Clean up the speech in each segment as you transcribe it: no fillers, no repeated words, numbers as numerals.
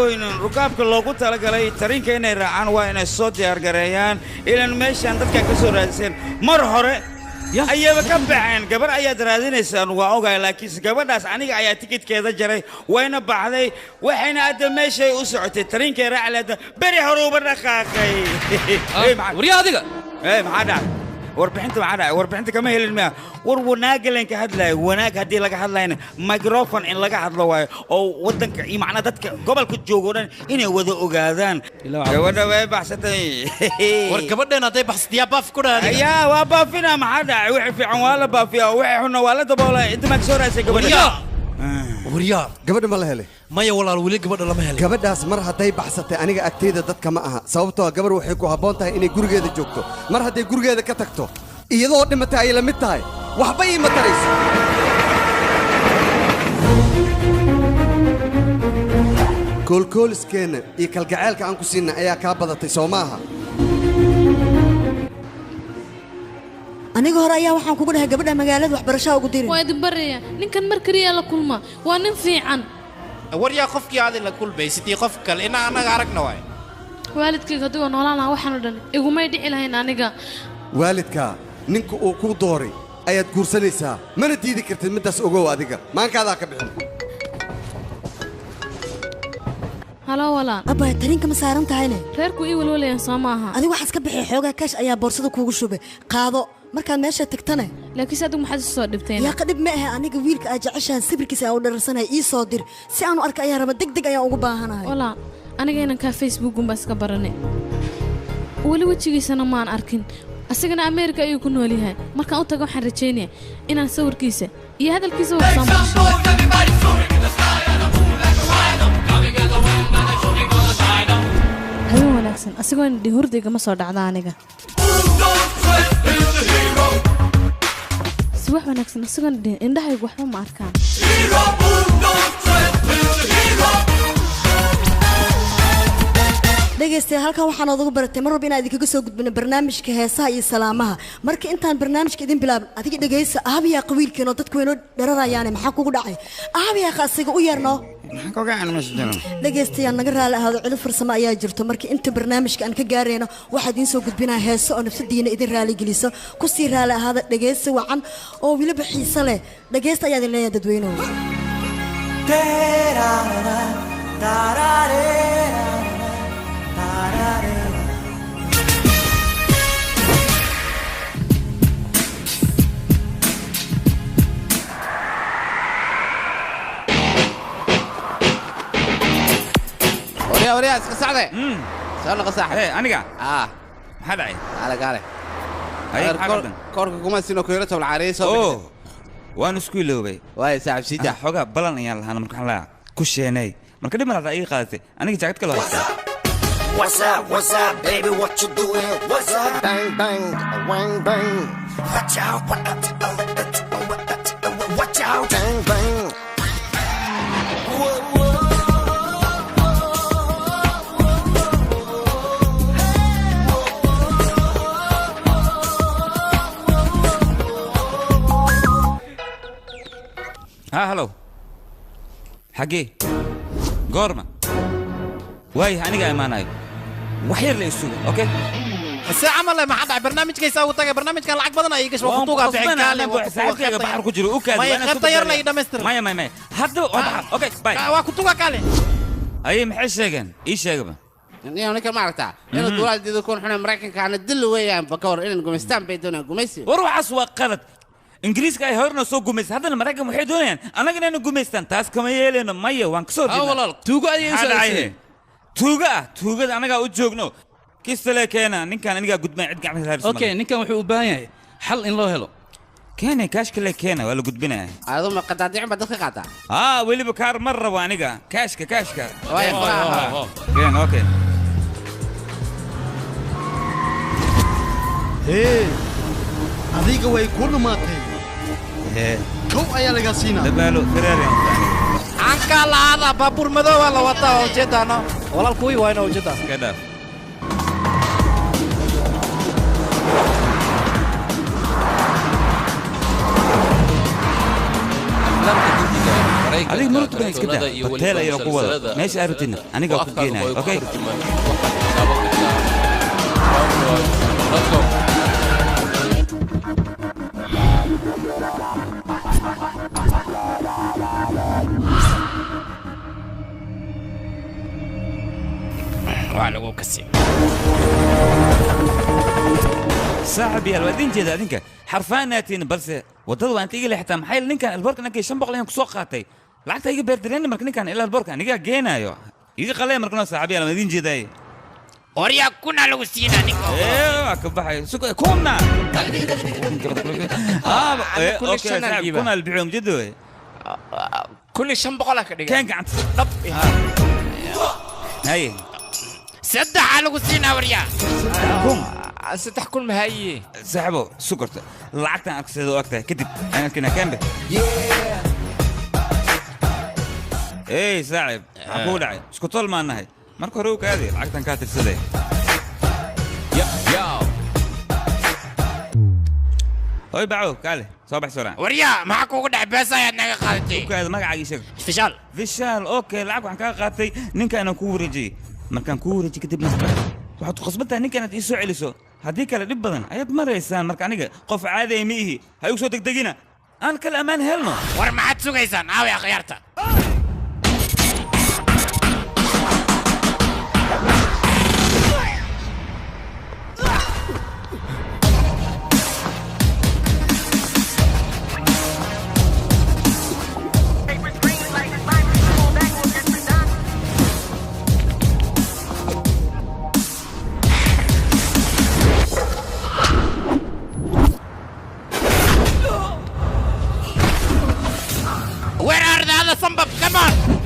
goynin rukaabka loogu talagalay tarinka inay raacaan waa inay soo diyaar gareeyaan ilan meeshan dadka ka soo raadiseen mar hore ayaba ka baxeen gabar ayaad raadinaysaan waa ogaay laakiin gabadhaas aniga ayaa tikidkeeda jaray wayna baxday waxayna aada meeshay u socotay tarinkay raacleeda beri hore uba dhaqaaqay wariya adiga maxaa dhacay warbixinta maxaa dhacay warbixinta kama helin miya war wanaaggaleen ka hadlaayo wanaag haddii laga hadlayna microfon in laga hadlo waayo oo waddanka iyo macnaa dadka gobolka joogo dhan inay wada ogaadaan gabadha way baxsatay war gabadheen hadday baxsatiyaa baaf ku dhahay yaa waa baafina maxaa dhacay wixii fiican waa la baafiyaa wixii xunna waa la daboolay inta maag soo raasay gabadha waryaa gabadha ma la helay maya walaal weli gabadha lama helay gabadhaas mar hadday baxsatay aniga agteyda dadka ma aha sababtoo gabar waxay ku habboon tahay inay gurigeeda joogto mar hadday gurigeeda ka tagto iyadoo dhimatay ay la mid tahay waxba ii matarayso koolkooliskeenna iyo kalgaceylka aan ku siinna ayaa kaa badatay soo maaha aniga hore ayaa waxaan kugu dhahay gabadha magaalada waxbarasho ugu dirin waa idin baraya ninkan mar kaliya la kulma waa nin fiican waryaa qofkii aad la kulbaysidii qof kale ina anaga aragna waay waalidkayga haddii oo noolaan lahaa waxaan oo dhan igumay dhici lahayn aniga waalidka ninka uu kuu dooray ayaad guursanaysaa mana diidi kartid middaas ogow adiga maankaadaa ka bixin halo walaal abbaay tarinka ma saaran tahayne reerku ii walwalayaan soo maaha adigu waxaad ka bixi xoogaa kaash ayaa boorsada kuugu shubay qaado markaad meesha tagtane laakiinse adigu maxaad isu soo dhibteen yaa qadhib ma ahe aniga wiilka aad jeceshahan sawirkiisa aa u dhararsanaya ii soo dir si aanu arka ayaa raba deg deg ayaan ugu baahanahay walaal aniga inankaa facebookunbaa iska barane weli wejigiisana maan arkin asagana ameerika ayuu ku nool yahay markaan u taga waxaan rajaynayaa inaan sawirkiisa iyo hadalkiisa habeen wanaagsan asigoo indhi hurdayga ma soo dhacda aniga subax wanaagsan asigoo indhahaygu waxba ma arkaan dhegaystayaal halkan waxaan odagu baratay mar walba inaan idinkaga soo gudbino barnaamijka heesaha iyo salaamaha marka intaan barnaamijka idin bilaabin adiga dhegaysa aabiyaa qawiilkeenoo dadku waynoo dhararayaane maxaa kugu dhacay aabiyaa asiga u yeerno dhegaystayaal naga raali ahaado cilid farsamo ayaa jirto marka inta barnaamijka aan ka gaarayno waxaa idiin soo gudbinaa heeso oo nafsadiina idin raali geliso kusii raali ahaada dhegaysi wacan oo weliba xiise leh dhegaysta ayaa idin leeyahay dadweynuhu وريا اسقصعده سألنا قصاح aniga maxaa dhacay gaale koorka kuma sino koyrato alcariiso waan isku iloobay way saaxib sida xogaa balan ayaan lahaana markaan la ku sheenay marka dhib malaha ii qaadatay aniga jaakad kale hoostaa What's up, baby? What you doing? What's up? Bang, bang, wang, bang. Watch out, watch out, bang, bang. هلو حقي قورما واي أنا أماناي وحير لي السوق أوكي الساعة ما ما حد برنامج كيس أو تاجر برنامج كان لعب بدنا يجيش وخطوة في حكالي وخطوة بحر كجرو أوكي ما يخطط يرلا يدا مستر ما هذا أوكي باي وخطوة كالي أي محش شيئا إيش شيئا يعني أنا كما عرفتها إنه الدولار دي يكون إحنا مريكان كان الدل ويا بكور إن قمستان بيدونا قميسي وروح أسواق قلت إنجليز كاي هرنا سوق قميس هذا المراكب محيدون أنا قلنا إنه قميستان تاس كم يلين مية وانكسور والله توقع يسوي توقع أنا قاعد أجوجنو كيس لك أنا نكان أنا قاعد ما عد قاعد هارس أوكي نكان وحول بايع حل إن الله هلو كان كاش كله كان ولا قد بنا هذا ما قد عدي عم بدخل قطع ولي بكار مرة وانيقا كاشكا كان أوكي adiga way ku dhumaatay kow ayaa laga siinaa dabaalo firaari aan ka laada baabur madow la wata oo jeedana walaalkuwi waa inuu jeeda kada adiga ma tukan iska daa hotel ayaa ku wada meesha aragtina aniga ku geenayo okay وعلى كسي صاحبي الوادين جدا دينك حرفاناتين بس ودد وانت يجي حتى محل نكان البرك انك شنبق لين كسو قاتay lacagta iga beerdareen marka ninkan ila alborka aniga geenayo iga qalay markana saaxiibay almadin jeeday وريا كنا لو سينا نيكو ايوه كبحي سكو كنا اوكي كنا البيعهم جدوي كل شنبقله كدغ كان قعدت طب هاي سدح على سينا وريا كم سدح كل ما هي سحبوا سكرت lacagtan aksado waqtiga kadib ana kina kambe ايه صاحب اقول عي اسكو طول ما نهي marka hore uu kaadi lacagtan ka tirsaday يا hoy baaw kale soo bax soo وريا معك ugu dhac beesaya naga qaadtay kaadi magacaagiisa فشال فشال اوكي lacag waxaan ka qaatay ninka aan ku wareejiyay markaan ku wareejiyay kadib waxaad khasbata ninka aad ii soo celiso haddii kale dhib badan ayaad maraysaan marka aniga qof caadi ah miihi hay u soo degdegina aan kala amaan helno war maxaad sugaysaan aawi akhyaarta Where are the other sumbub? Come on!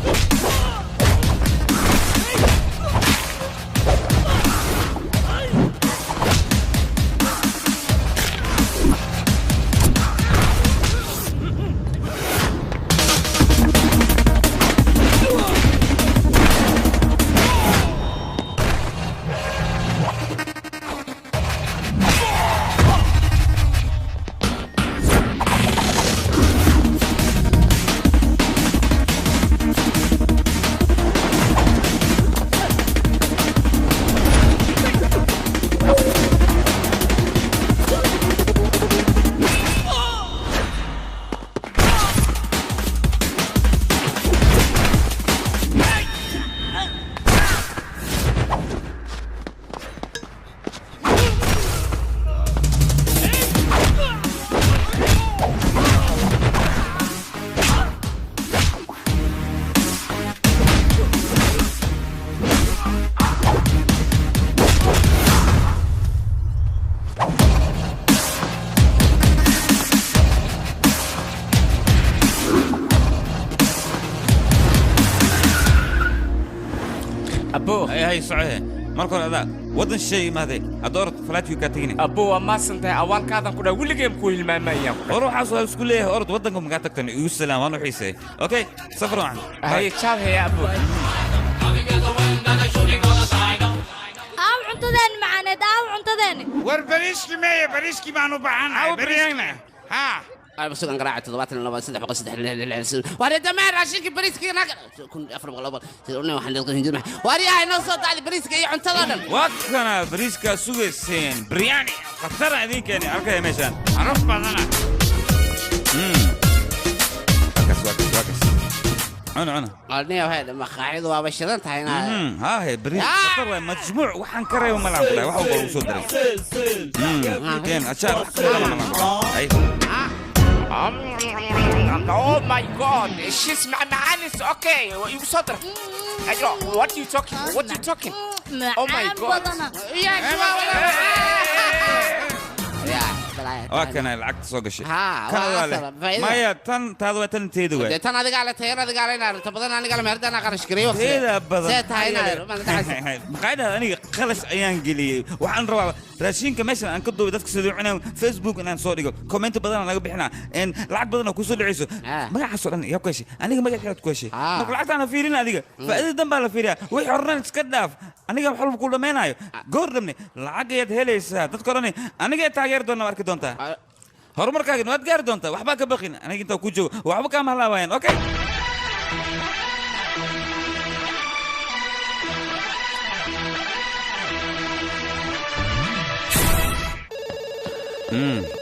أبو هاي صحيح marka hore adaa wadan shay maade adoort falaatiyo ka tagini أبو ما سنتي أول كذا كنا ولا جيم كويل ما يا روح سؤال اسكو ليه orod wadanka ma ka tagtan iyo salaam waan u xiisay okay safar waan هاي شاب هي أبو أو عنتدين معنا أو عنتدين warbarishki meeye barishki baanu baxan barishna ha أنا بس أنا قرأت طبعاً لما صدق بقى صدق وأنا دمار عشانك بريسكي كن أفرق الله تقولنا وحنا نلقى هنجر وأنا هاي نصوت على بريسكي يعنتظرنا وكنا بريسكا سويسين برياني قطر هذيك يعني أركي مشان عرف بعضنا واكس أنا قالني وهذا ما خايد وابشرن تاينا ها هي بريس قطر مجموع وحن كري وملعب كده وحو بوصل دري كان أشار أي Oh my God! She's معانس okay. You صدر. What are you talking? What are you talking? Oh my God! وكنا العقد سوق الشيء ما تن تاذو تن تيدو تن هذا قال تير هذا قال أنا تبغى أنا قال مهرد أنا قرش كريو هذا بدل زيت هاي قاعدة أنا خلص أيام قلي وحن روا راشين كمثلا أن كدو بدك تسدعنا فيسبوك أنا صوري كومنت بدل أنا بحنا إن العقد بدلنا كوسول عيسو ما حصل أنا يا كويشي أنا ما جت كويشي العقد أنا فيرين هذيك فإذا دم على فيريا ويحرنا نتكدف أنا جاب حلو كله ما نايو قردمني العقد يدهليس تذكرني أنا جت تغير دونا مركز دونتا horumarkaaga waad gaari doontaa waxba ka baqin aniga inta ku joogo waxba ka mahla waayeen okay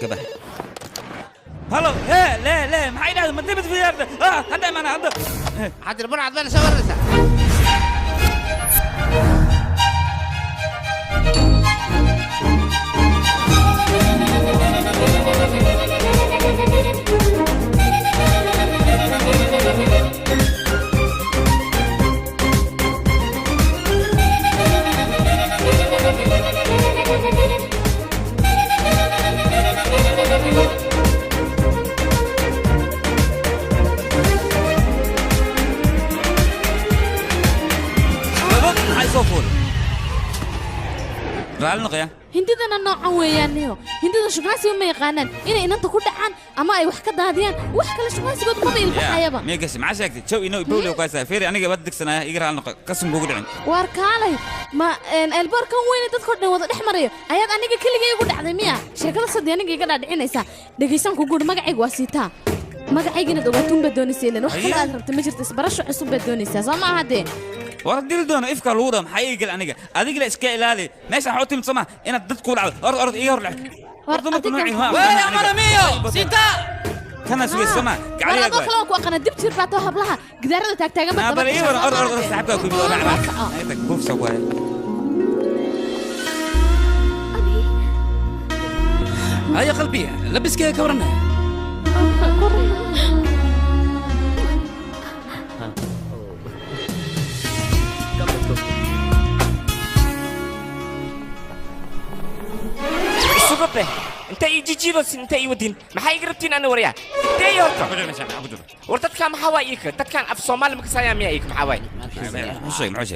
كبح هلو لا ما حيدا ما تبت في هذا هذا ما انا هذا عاد البرع عاد سوى الرسا رالنا قيا hindidana noocan weeyaanniyo hindida shukaansiga ma yaqaanaan inay inanta ku dhacaan ama ay wax ka daadiyaan wax kale shukaansigood maba ilbaxayaba ميجاسي مع شاكتي شو إنه يبولي وكاسة فيري أنا جبت سنة يقرأ عن قسم بوجود عين waar kaalay ma elboor kan weyn dadka dhan wada dhex marayo ayaad aniga keligay ugu dhacday miya sheekada sadii aniga iga dhaadhicinaysa dhageysan ku guur magacayga waa siitaa magacaygina dhawaatum baa doonaysaa wax kale aad rabtay ma jirto isbarasho cusub baa doonaysaa soo ma ahade ورديل دون إفكار لورا محيي قال أنا أديك لا إسكاء لالي ناس حوتي مصمع إن الدكتور على أرد إيه أرد ورد ما كنا وين يا مرميو سيتا كنا سوي السماء قاعد يا أخوي لو كنا دبت شربات وهبلها قدرنا تاج ما بلاقيه ولا أرد سحبتها كل مرة هيك بوف سواه هيا قلبي لبس كذا كورنا سوبر انت يجي جيبس انت يودين ما حي قربتين انا وريا تي يورتا ورتت كان حوايك تت كان في الصومال مكسايا ميايك محاواي معوش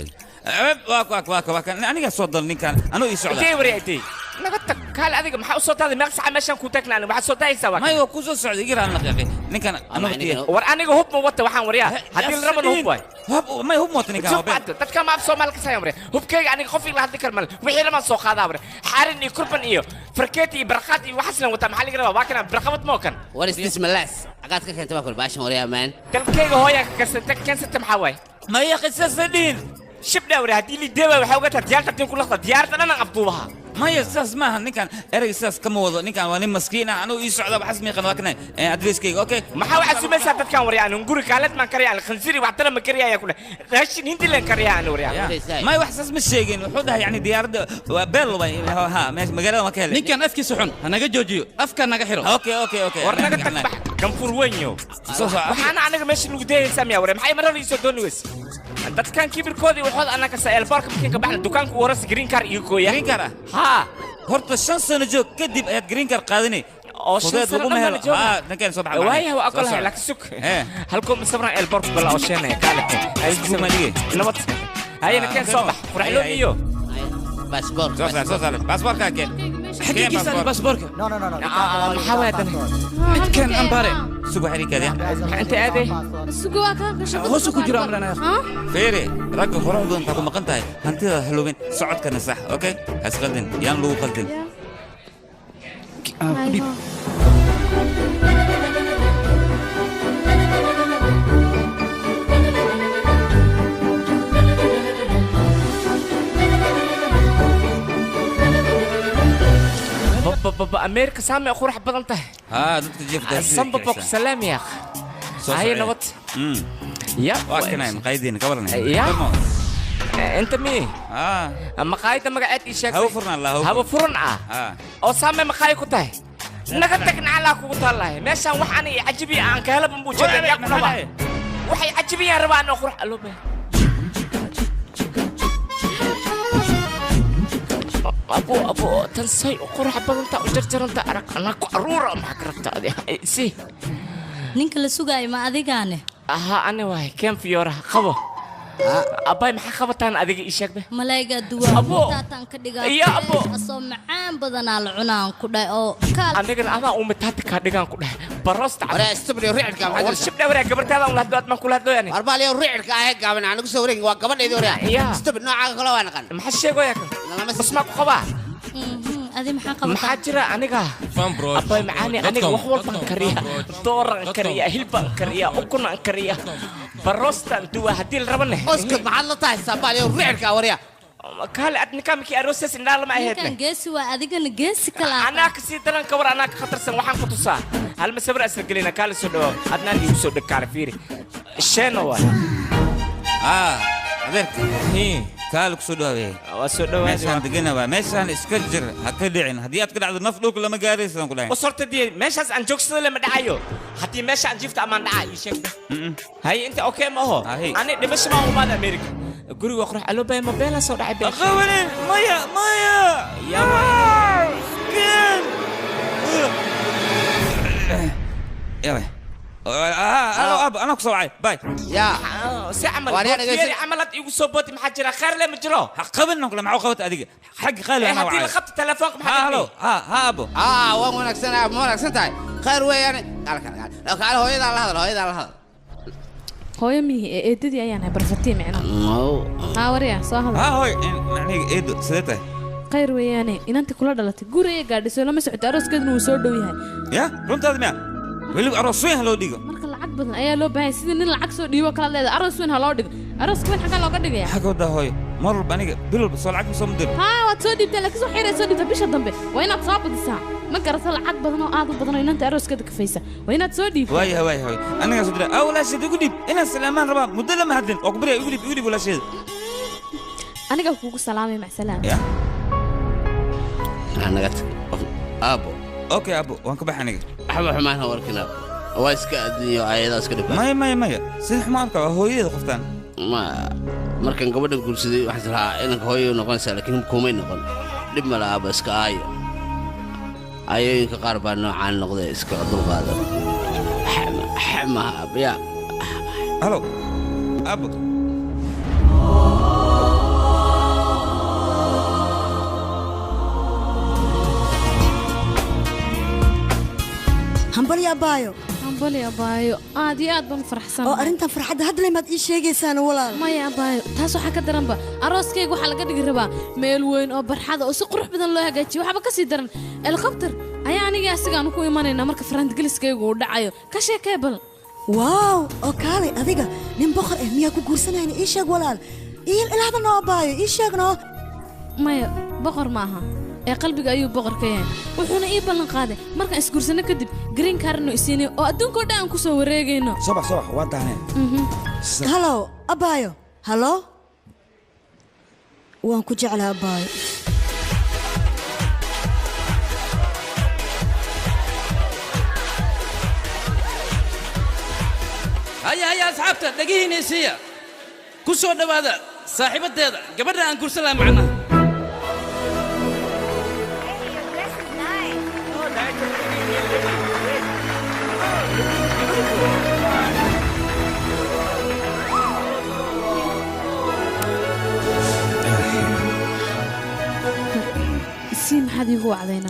واك أنا صدر كان أنا يسوع تي وريا تي نقطك قال هذيك ما صوت هذا ما ساعه مشان كوتكنا انا ما صوت هاي سوا ما هو كوزو سعودي يقرا عن يا اخي نكان انا ور انا هوب موت waxaan wariyaa hadii la rabo hoob way hoob ma hoob moot ninka hoob dadka ma af Soomaaliga sayay wariyaa hubkayga aniga qof ila hadli karmal wixii lama soo qaadaa wariyaa xarin iyo kurban iyo farkeeti iyo barqaad iyo waxaslan wata maxaa laga rabaa waa kana barqabad mookan war istismalaas aqaad ka keentay waa kul baashan wariyaa maan dalkayga hooya ka kasanta kansanta maxaa way ma ya qisas diin shibna wariyaa hadii li deewa waxa uga taa diyaarta tin ku laqta diyaarta dhan qabtuubaha ما يساس ما نكان إري ساس كم وضع نكان واني مسكينة أنا يسوع ذا بحسب ميقن واكنا أدريس كي أوكي ما حاول أسمع ساعات كان وريان نقول كالت ما كريان الخنزير وعطنا ما كريان ياكل هالشيء هندي لين كريان وريان ما يحسس مش شيء وحده يعني ديار بيل ها مجال ما كله نكان أفكي سحن أنا جوجيو أفكار نجحيرو أوكي ورنا كتبح كم فروينيو وحنا ماشي نقدر سامي وريان محي مرة يسودون ويس dad kan kibir koodi wuxuu ana ka saayl barka midkan ka baxna dukaanku waras green card iyo kooya green card ha horta 5 sano joog kadib ayaad green card qaadani oo 5 sano ma joogo ha ninkan soo baxay waay waa aqal lak suk halkom sabran el bark bala oo sheena kaalay ay Soomaaliye nabad hayna kan soo bax qurxlo iyo باسبور باسبور كاكين حقيقي سالي باسبورك محاولة متكن أمباري سوق حريك هذا أنت أبي سوق كان هو سوق جرام لنا فيري رجل فرح دون تكون مقنتها أنت حلوين صعد كنا صح أوكي هسقدن يان لو قلتن بابا أمريكا سامي أخور حبض أنت دكتور جيف ده سامبا سلام يا أخ هاي نبط يا وكنا مقايدين كبرنا يا أنت مين أما قايد ما قاعد إيشك هو فرنا الله هو فرنا أو سامي مقايد كتاه نقدك نعلق كتاه ماشان وحني عجبي عن كهلا بموجود يا كنا وحي عجبي يا ربع أخور حلو به أبو تنسي قرح بدنتا وجرجرنتا أرك أنا كأرورة ما كرفت هذه سي نينك لسوقاي ما أذيقانه أنا واهي كم في يورا خبو أباي ما خبطان أذيق إيشك به ملايقة دوا أبو يا أبو أصلا معان بدنا العنان كده أو كال أنا قل أنا أمتات كاديجان كده برست ولا استبري ريعك كم حاجة ورشبنا ورا قبرت هذا ولا دوت ما كل هذا يعني أربعة ليه ريعك هيك كم أنا نقول سورين وقبل يدور يا استبر نوع كلا وانا كان ما حشي قويك بس ما خبا هذه محاقبة محاجرة أنا قا أباي معاني أنا وحول بنكريا دور كريا هلبا كريا أكون كريا برست دوا هدي الربنا اسكت مع الله تاي سبالي ريعك وريا kaale adni kamki aroosas indhaa lama aheedne ninkan geesi waa adigana geesi kala anaa kasii daran ka war anaa ka khatarsan waxaan ku tusaa hal ma sabir asla gelina kaale soo dhawo adnaan igu soo dhig kaale fiiri sheena waa adeerka kaale ku soo dhawaay waa soo dhawaay meeshaan degana waa meeshaan iska jir ha ka dhicin haddii aad ka dhacdo naf dhulka lama gaaraysan ku dhahay wasorta dii meeshaas aan joogsado lama dhacayo haddii meesha aan jiifta amaan dhaca ii sheeg hay inta okay ma aho ani dhimasho ma umaad america guriga qurux alobay mobeela soo dhacay bee qawanin maya يلا انا كسو عاي باي يا سي عمل عملت يقول صوبتي ما حد جرى خير لا مجرو قبل نقول معه قوت اديك حق خالي انا هاتي خط تليفونك ها هلو ها ابو وانا اكسنا مو اكسنتاي خير وين يعني قال هويدا الله hooyo mihi eedadii ayaan barfatay macna wariya soo hadal hooy yani eedo sidee khayr weeyaane inanta kula dhalatay guriga gaadhiso lama socdo arooskeeduna uu soo dhow yahay ya runtaad ma weli aroos weyn loo dhigo marka lacag badan ayaa loo baahay sidii nin lacag soo dhiibo kala leedahay aroos weyn loo dhigo aroos weyn xaga looga dhigaya xaga wada hooy mar walba aniga bil walba soo lacag soo mudir waad soo dhiibtay laakiin soo xiray soo dhiibtay bisha dambe waa inaad soo badisaa ma garata lacag badan oo aad u badan oo inanta arooskeeda ka faysa waa inaad soo dhiibtay waay aniga soo diray awla shid ugu dhiib inaan salaamaan rabaa muddo lama hadin oo kubri ugu dhiib wala shid aniga kuugu salaamay ma salaam ya anaga abo okay abo waan ka baxaniga waxba xumaan warkina waa iska adniyo ayada iska dhib maya sida xumaanka hooyada qoftaan ma markan gabadhan guursaday waxa jira inanka hooyo noqonaysa laakiin kumay noqon dib ma laaba iska ayooyinka qaar baa noocaan noqday iska dulqaada xama ya halo abo hambal ya baayo aad iyo aad baan faraxsan oo arintan farxadda hadda leemaad ii sheegaysaan walaal maya baayo taas waxa ka daranba arooskayga waxa laga dhigi rabaa meel weyn oo barxada oo si qurux badan loo hagaajiyo waxba ka sii daran helicopter ayaa aniga asigaan ku imanayna marka farandgeliskaygu uu dhacayo ka sheekee bal waaw oo kaalay adiga nin boqor ah miyaa ku guursanayna ii sheeg walaal ilaahda noo baayo ii sheegno maya boqor maaha ee qalbiga ayuu boqor ka yahay wuxuuna ii ballan qaaday markaan isguursano kadib green cardno isiinay oo adduunka oo dhan aan ku soo wareegayno subax waan tahnay halo abaayo halo waan ku jeclaa abaayo هيا أصحابته دقيقة نسية كسر هذا صاحبة هذا قبل أن كرسل معنا سين حد يقوى علينا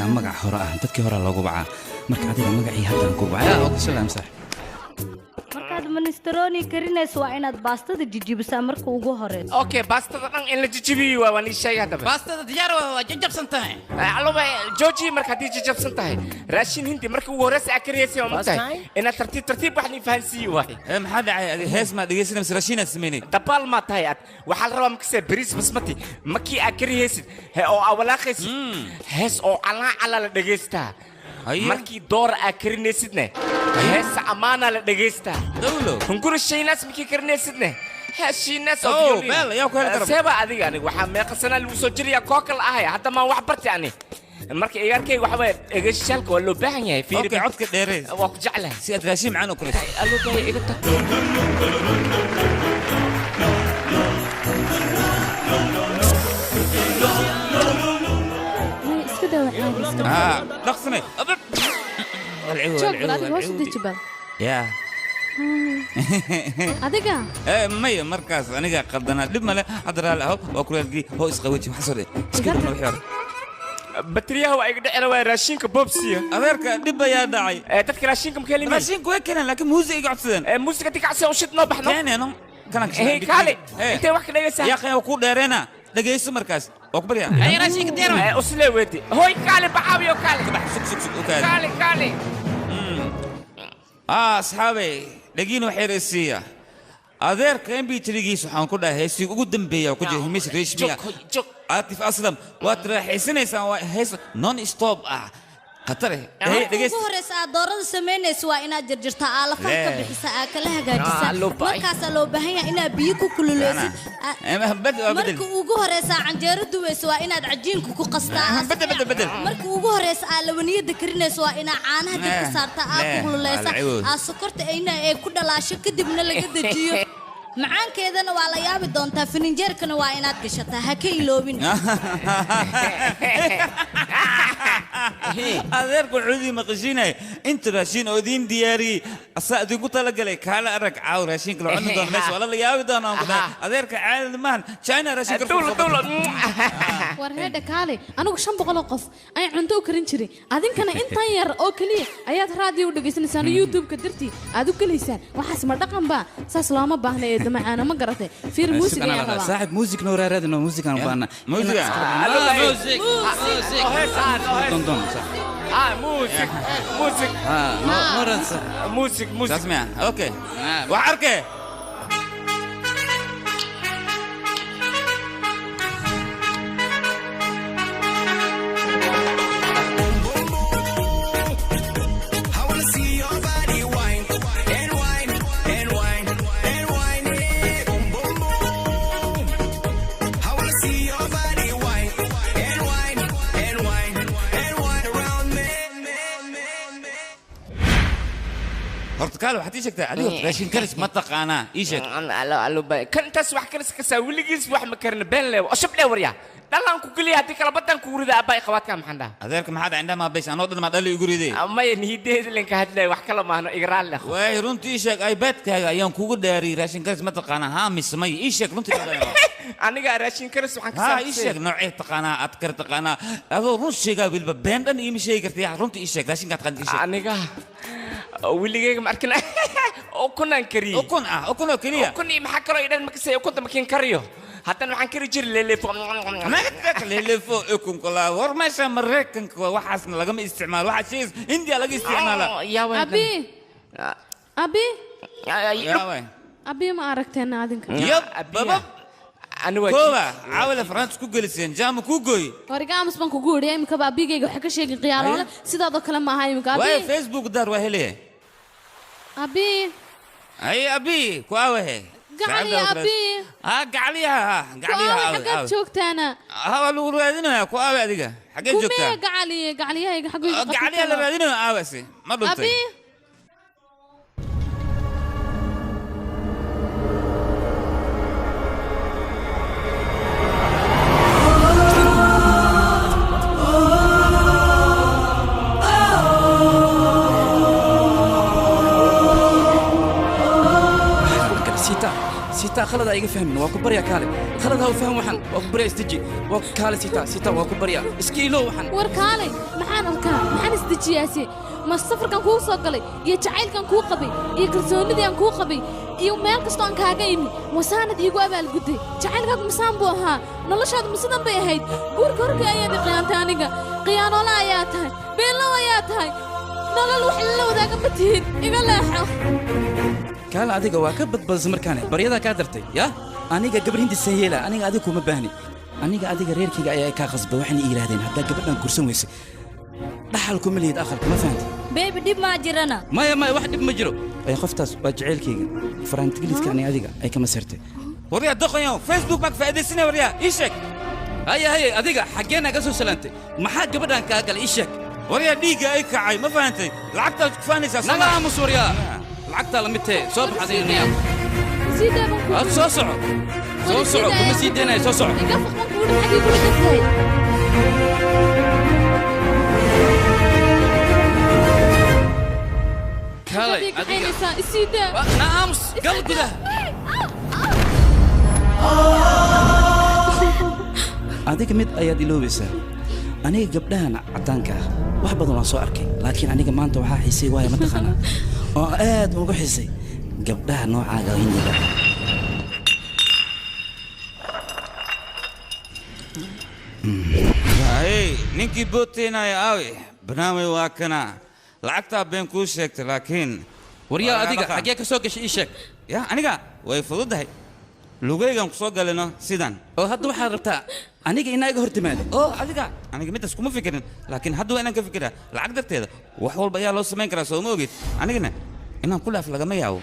مقع هراء تذكي هراء لو قبعة مركع هذا مقعي هذا قبعة أوكي سلام صح markaad minestroni karinayso waa inaad baastada jijibisaa marka ugu horeyso okay baastada dhan in la jijibiyo waa wani shay hadaba baastada diyaar waa jajabsan tahay aloba jooji marka hadii jajabsan tahay raashin hindi marka ugu horeysa akariyaysa ma tahay ina tartiib wax ni fahansiyi waay maxaa dhacay hees ma dhageysanaysa raashin sameeyay dabal ma tahay waxa la rabaa makse bariis basmati makii akariyaysid oo awalaaqaysid hees oo ala la dhageystaa markii door akarinaysidne heesa amaana la dhageystaa dawlo hunguri shaynaas markii karinaysidne heeshiinaas oo beel yaa ku heli karaa seeba adiga aniga waxa meeqasana lagu soo jiriya kookal ahay hadda ma wax bartay ani marka iyaarkayga waxa way egeshalka waa loo baahan yahay fiiri okay codka dheereey waa ku jeclahay si aad raashin macaan u kulayso alubay iga tag دقسمي يا adiga maya markaas aniga qaldana dib male hadra la oo kulaalgi oo isqawaji waxa soo iskana wixii batriyaha waa iga dhacay waa raashinka bobsiya adeerka dib ayaa dhacay dadka raashinka ma keenin raashinku way keenan laakiin muusiga codsadeen muusiga tikacsi oo shid noo baxno keenano kana kale intee wax ka dhagaysaa yaa qeyn ku dheereena dhagayso markaas oo ku bariya ay raashinka diyaar waa usle weedi hoy kale baxaabiyo kale sug kale asxaabay dhagiin waxay rasiya adeerka mb3giis waxaan ku dhahay heesii ugu dambeeya ku jira himis reeshmiya aatif aslam waad raaxaysanaysaan waa hees non stop ah khatare ugu horeysa aad doorada samaynayso waa inaad jarjartaa aa lafaha ka bixisa aa kala hagaajisaa markaasaa loo baahan yahay inaad biyo ku kululeysid marka ugu horeysa canjeero duweyso waa inaad cajiinku ku qastaa marka ugu horeysa aa lawaniyada karinayso waa inaad caanaha dabka saartaa aa ku kululeysa aa sokorta ayna ee ku dhalaasho kadibna laga dejiyo macaankeedana waa la yaabi doontaa fininjeerkana waa inaad gashataa ha ka iloobin adeerku wuxuu maqashinay inta raashin oo diin diyaari asaa idinku tala galay kaala arag caaw raashinka la cuni doono meesha wala la yaabi doono adeerka caadi maahan China raashinka war heeda kaale anigu 500 qof ay cunto u karin jiray adinkana intan yar oo kaliya ayaad raadiyo u dhageysanaysaan YouTube-ka dartii aad u galeysaan waxaas ma dhaqan ba saas looma baahna ee damacaana ma garatay fiir music ayaa rabaa saaxib music noo raadino music aan baana music موسيقى تسمع اوكي وحركه hortakaal waxaad ii sheegtay adiga raashin karis ma taqaanaa ii sheeg allo kan taas wax karis ka saa wiligiis wax ma karna been leew oo shab leewriya dhalaan ku galiya hadii kala badan ku rida abay qabaadka maxan dhaa adeerka maxaad indhaha ma bees anoo dhan ma dhali igu riday ama nihideed linka hadlay wax kala maahno igraal leh way runtii ii sheeg ay beedkaaga ayaan kugu dhaari raashin karis ma taqaanaa haa mismay ii sheeg runtii aniga raashin karis waxaan ka saa ii sheeg noocee taqaanaa aad kar taqaanaa adoo run sheegaa bilba been dhan ii sheegi kartay runtii ii sheeg raashinka taqaan ii sheeg aniga wiligeyga ma arkin oo kunaan kariyo oo kun kaliya oo kun maxaa karo idhan ma kasay oo kunta makin kariyo haddana waxaan kari jiray leelefo ukun kala war meesha mareykanka waxaasna lagama isticmaalo waxa shay India laga isticmaala abi ma aragteen adinka baba aniga kooba caawila France ku galiseen jaam ku gooy warigaamus ban ku gooriyay imka baabigeyga waxa ka sheegay qiyaalo sidoo kale ma aha imka abi way Facebook dar waa hele abi ay abi ku awahe gacali abi gacaliha xagee joogtaana lagu raadinayaa ku aawe adiga xagee joogtaa kumee gacaliyahayga xagee gacaliha la raadinayo aawase ma dhuntay سيتا خلدا ايغا فهمين واكو بريا كالي خلدا هو فهم وحن واكو بريا استجي واكو كالي سيتا واكو بريا اسكيلو وحن ور كالي maxaan istijiyaasi ma safarkan kuu soo galay iyo jacaylkan kuu qabay iyo kalsoonidaan kuu qabay iyo meel kasta aan kaaga imi wasaanad iigu abaal guday jacaylkaagu masaan buu ahaa noloshaadu misadan bay ahayd guurka horka ayaad qiyaantay aniga qiyaanola ayaa tahay beenlow ayaa tahay nolol wax la wadaaga ma tihid iga leexo كان أديك واكب بس مركانه بريدا كادرتي يا أنا قبل هندي سهيلة أنا أديك وما بهني أنا أديك رير كي جاي كخصب وحني إلى هذين هذا قبلنا نكرسون ويس دحالكم اللي يتأخركم ما فهمت بيبي ديب ما جرنا ما واحد بمجرو أي خفتاس بجعل كي فرانت قلت كأني أديك أي كم سرتي وريا دقيقة فيسبوك ماك فائدة سنة وريا إيشك هي أديك حقينا قصو سلانتي ما حد قبلنا كأقل إيشك وريا دقيقة أي كعاي ما فهمتي لعبتها كفاني ساسا لا مسوريا لعقتها لمتى صوب هذه النيام سيدا بنكون صوصع كم سيدنا صوصع يقفق بنكون حقي كل دكتور كالي أديك سيدا نامس قلب كده أديك مد أيادي لوبسة أنا قبلها عطانك wax badan waan soo arkay laakiin aniga maanta waxa xiisay waaya ma taqaana oo aad ugu xiisay gabdhaha noocaaga hindiga ay ninkii booteenaya aawe barnaamij waa kana lacagta been ku sheegtay laakiin wariyaa adiga xagee ka soo gashay ii sheeg ya aniga way fududahay lugaygan ku soo galino sidan oo hadda waxaad rabtaa aniga inaaga hor timaado oo aniga midaas kuma fikirin laakiin hadda waa inaan ka fikiraa lacag darteeda wax walba ayaa loo samayn karaa soo ma ogid anigana inaan ku laaf lagama yaabo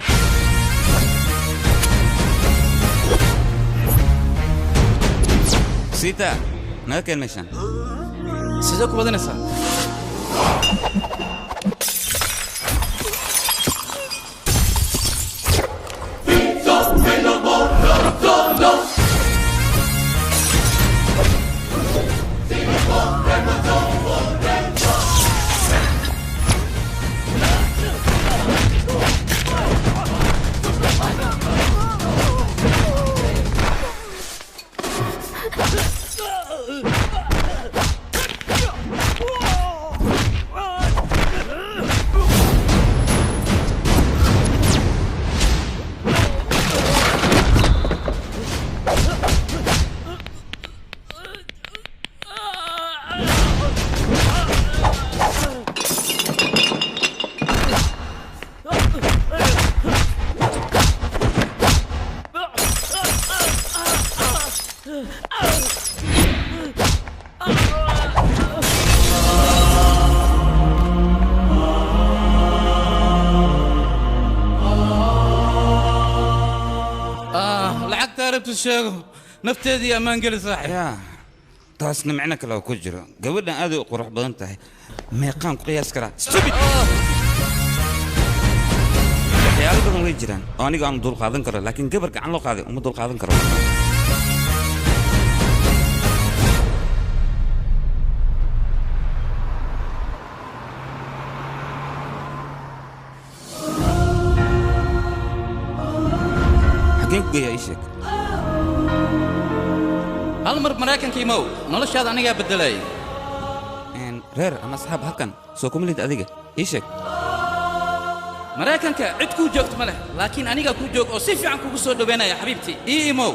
sita naga keen meeshaan sidee ku badanaysaa sheego nafteedii ammaan geli saaxiib yaa taasna macno kale oo ku jiro gabadhan aad u qurux badan tahay meeqaan ku qiyaas karaa stupid waxyaalo badan way jiraan oo aniga aan dul qaadan karo laakiin gabar gacan loo qaaday uma dul qaadan karo xageen ku geeyaa ii sheeg hal mar maraykanka imow noloshaada anigaa beddelay reer ama asxaab halkan soo kuma lid adiga ii sheeg maraykanka cid kuu joogto ma leh laakiin anigaa kuu joog oo si fiican kugu soo dhowaynaya xabiibtii ii imow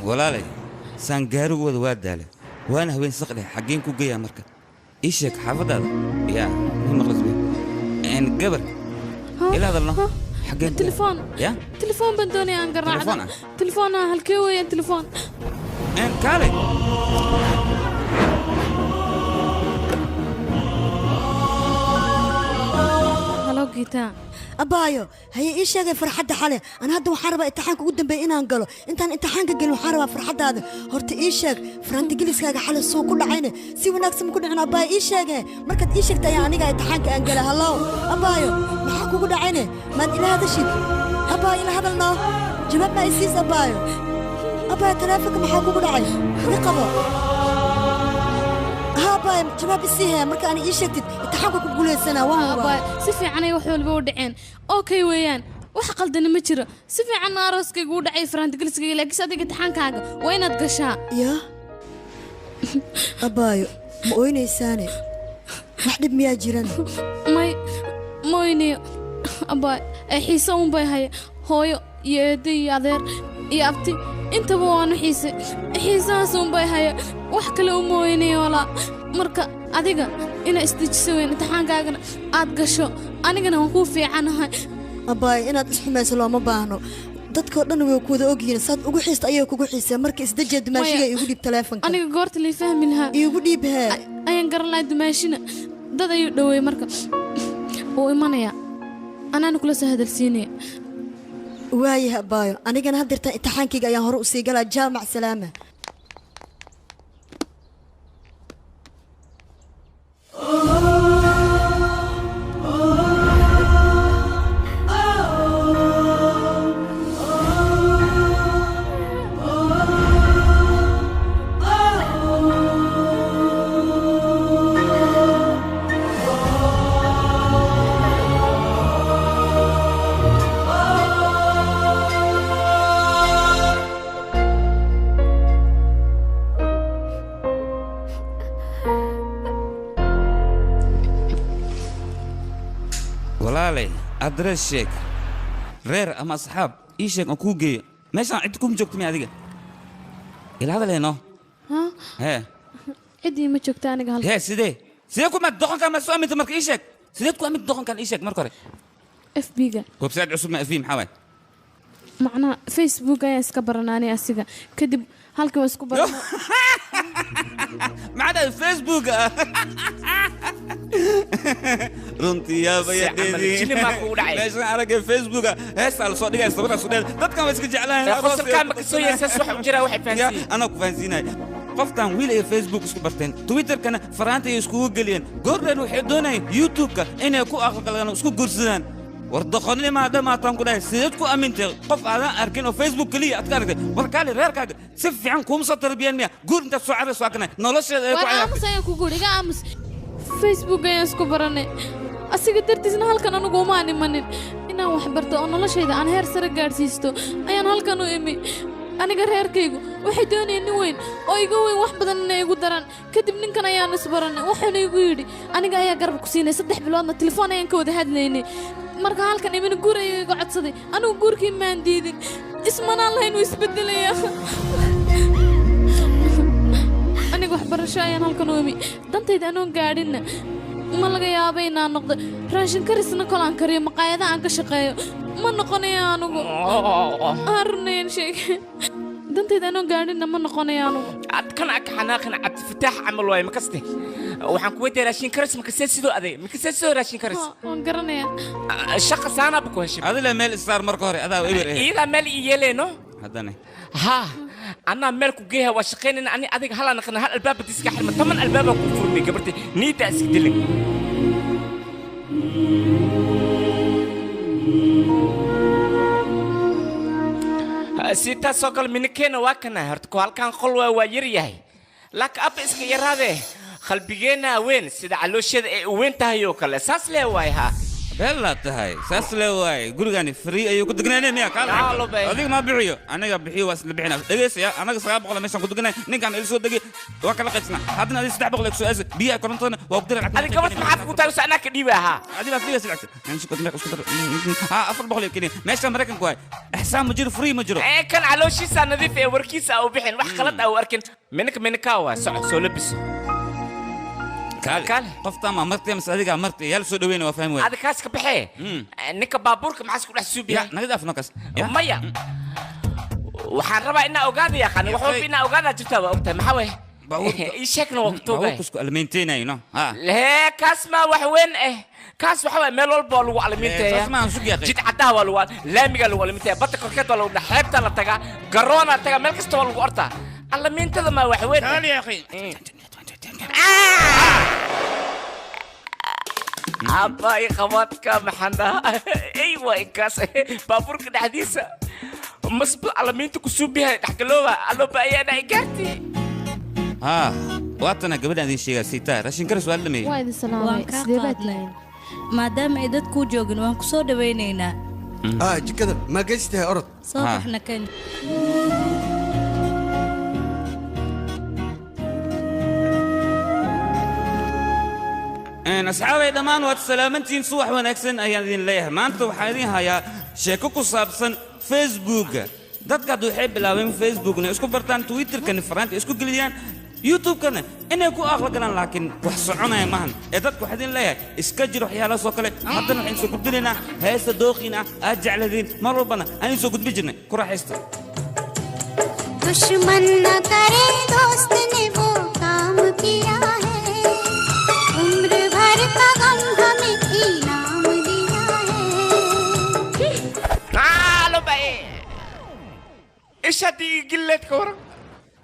walaalay saan gaarigooda waa daale waana haween saqdhe xaggeen ku geeyaa marka ii sheeg xaafaddaada yaa maqlasbe gabar ilaa hadalno xaggeen تليفون يا تليفون بندوني aan garaacdo تليفون halkee weeyaan تليفون kaalay halo gitaa abaayo haye ii sheegay farxadda xale aan hadda waxaan rabaa imtixaanka ugu dambeeya inaan galo intaan imtixaanka gelin waxaan rabaa farxaddaada horta ii sheeg farantigeliskaaga xale soo ku dhacayne si wanaagsan ku dhicin abaayo ii sheege markaad ii sheegta ayaa aniga imtixaanka aan gala hallow abaayo maxaa kugu dhacayne maad ila hadashid abaayo ila hadalno jawaab ma isiis abaayo abaayo taleefonka maxaa kugu dhacay ii qabo jawaab isiihe marka aan ii sheegtid imtixaanka ku guulaysana waa si fiican ay wax walba u dhaceen okay weeyaan wax qaldana ma jiro si fiican arooskaygu u dhacay farantigeliskayga laakiin adiga imtixaankaaga waa inaad gashaa yaa abaayo ma oynaysaane wax dhib miyaa jiran ma oynayo abaayo ay xiise unbay haya hooyo iyo eeddo iyo adeer iyo abti intaba waanu xiise xiisahaas unbay haya wax kale uma oynayo walaa marka adiga ina isdejiso weyn imtixaankaagana aad gasho anigana waan kuu fiicanahay abaayo inaad isxumayso looma baahno dadkoo dhan way ku wada ogyihiin saad ugu xiista ayay kugu xiiseen marka isdejiya dumaashiga iigu dhiib taleefonka aniga goorta lay fahmi lahaa iigu dhiib hee ayaan garan lahay dumaashina dad ayuu dhoweey marka wuu imanayaa anaana kula soo hadalsiinaya waayaha abaayo anigana haddeertaan imtixaankayga ayaan hore u sii galaa jaamac salaama walaalay adres sheeg reer ama asxaab ii sheeg aan kuu geeyo meeshaan cid kuma joogto miya adiga ila hadaleeno hee ciddii ma joogta aniga halka hee sidee ku mid doqonkan ma soo aminta marka ii sheeg sideed ku amid doqonkan ii sheeg marka hore FB-ga website cusub ma FB maxaa waay macnaha Facebook ayaan iska baranaanay asiga kadib halkii waa isku baranay macnaha Facebook runtii yaabaya meeshan aragay Facebook heestaa la soo dhigay sababta soo dhigay dadkan waa iska jeclaan qosolkaan ma ka soo yeesas wax u jira waxay fahansiin ana ku fahansiinay qoftan wiil ay Facebook isku barteen Twitterkana faraanta ay isku galiyeen goordhan waxay doonayeen YouTube-ka inay ku aqalgalaan isku gursadaan wardaqonni ma dhamaatan ku dhahay sideed ku amintay qof aadan arkin oo Facebook kaliya aad ka aragtay warkaali reerkaaga si fiican kuma soo tarbiyeen miya guur inta soo carayso akana nolosheeda ay ku ciyaartay ku guriga amus Facebook ayaan isku baranay asiga dartiisna halkan anigu uma animanin inaan wax barto oo noloshayda aan heer sare gaarsiisto ayaan halkan u imi aniga reerkaygu waxay doonayeen nin weyn oo iga weyn wax badan inay igu daraan kadib ninkan ayaan isbaranay waxaana igu yidhi aniga ayaa garab ku siinay 3 biloodna telefoon ayaan ka wada hadlaynay marka halkan imina guur ayuu iga codsaday anigu guurkii maan diidin ismanaan lahayn wuu isbedelaya aniga waxbarasho ayaan halkan u imi dantayda anoon gaadhinna ma laga yaaba inaan noqdo raashin karisna kolaan kariyo maqaayada aan ka shaqeeyo ma noqonayo anigu arnayn sheeg dantayda anoon gaadhinna ma noqonayo anigu adkan aka xanaaqin cad fataax camal waay ma kaste waxaan ku weydiiyay raashin karis ma kasee sidoo aday ma kasee sidoo raashin karis waan garanayaa shaqa saana bu ku heshay adila meel istar marka hore adaa eber ila meel iyeleeno hadana ha أنا ملك جيها وشقين أني أديك هلا نخنا هل الباب بتسكح حرمة ثمن الباب كفرني قبرتي نيتا أسكدلك سيتا سوكل من كين واكنا هرتكو هل كان خلوة ويريهي لك أب إسك يراده خل بيجينا وين سيد علوش وين تهيو كلا ساس له وايها بلا تهاي ساس له واي غورغاني فري ايو كدغناني ميا كان اديك ما بخيو انا بخيو واس لبخنا دغيس يا انا 700 ميشان كدغناي نينكان السو دغي وكلا قيسنا hadna adi 700 سو اس بيا كورنتنا وقدر ادي كبت معاف كنت انا كديبها ادي لا فري سلعت نشوف كنت اسكو ها 400 كني ميشان مريكان كواي احسان مجر فري مجرو اي كان علوشي سنذيف وركيس او بخين wax qalad او arkin minka waa soo labis كال قفتا ما مرتي مسألة مرتي يلا سو دوين وفهم وين هذا كاس كبحة نك بابورك معسكر حسوب يا نقدر في نقص مية وحربا إنا أوجاد يا خان وحوب إنا أوجاد جبتها وقتها محوي إيش هيك نوقتوه بقول كسكو المينتين أينو لا كاس ما وحوين كاس وحوي ملول بول وعلمينته كاس ما نسوق يا جيت عدها والوال لا ميجال والمينته بطل كركت ولا ولا حبت ولا تجا جرونا تجا ملك استوى الورطة علمينته ما وحوين تعال يا أخي أباي خواتك محنا أيوة إنكاس بابورك الحديثة مصب على مين تكسب بها تحكلوها ألو بقى أنا إجارتي واتنا قبل هذه الشيء سيتا راشين كرس ولا مي وايد السلام عليكم maadaama ay dadku joogin waan ku soo dhaweynaynaa jikada ma geystahay orod soo baxna kan أصحابي دمان واتسلامتين صوح ونكسن أيادين ليه ما أنتوا حالين هيا شيكوكو صابسن فيسبوك دتك دو حب لاوين فيسبوك نسكو برتان تويتر كان فرانت اسكو جليان يوتيوب كان إنه كو أخلاق كان لكن وحصعنا يا مهن إدتكو حدين ليه إسكجرو حيالا سوكله حتى نحن سوكو بدلنا هيس دوخينا أرجع لذين ما ربنا أنا سوكو بيجنا كرا حيستا दुश्मन न करे दोस्त ने वो काम किया है उम्र भर का गम हमें इनाम दिया है تعالوا بقى إيش هدي قلة كورة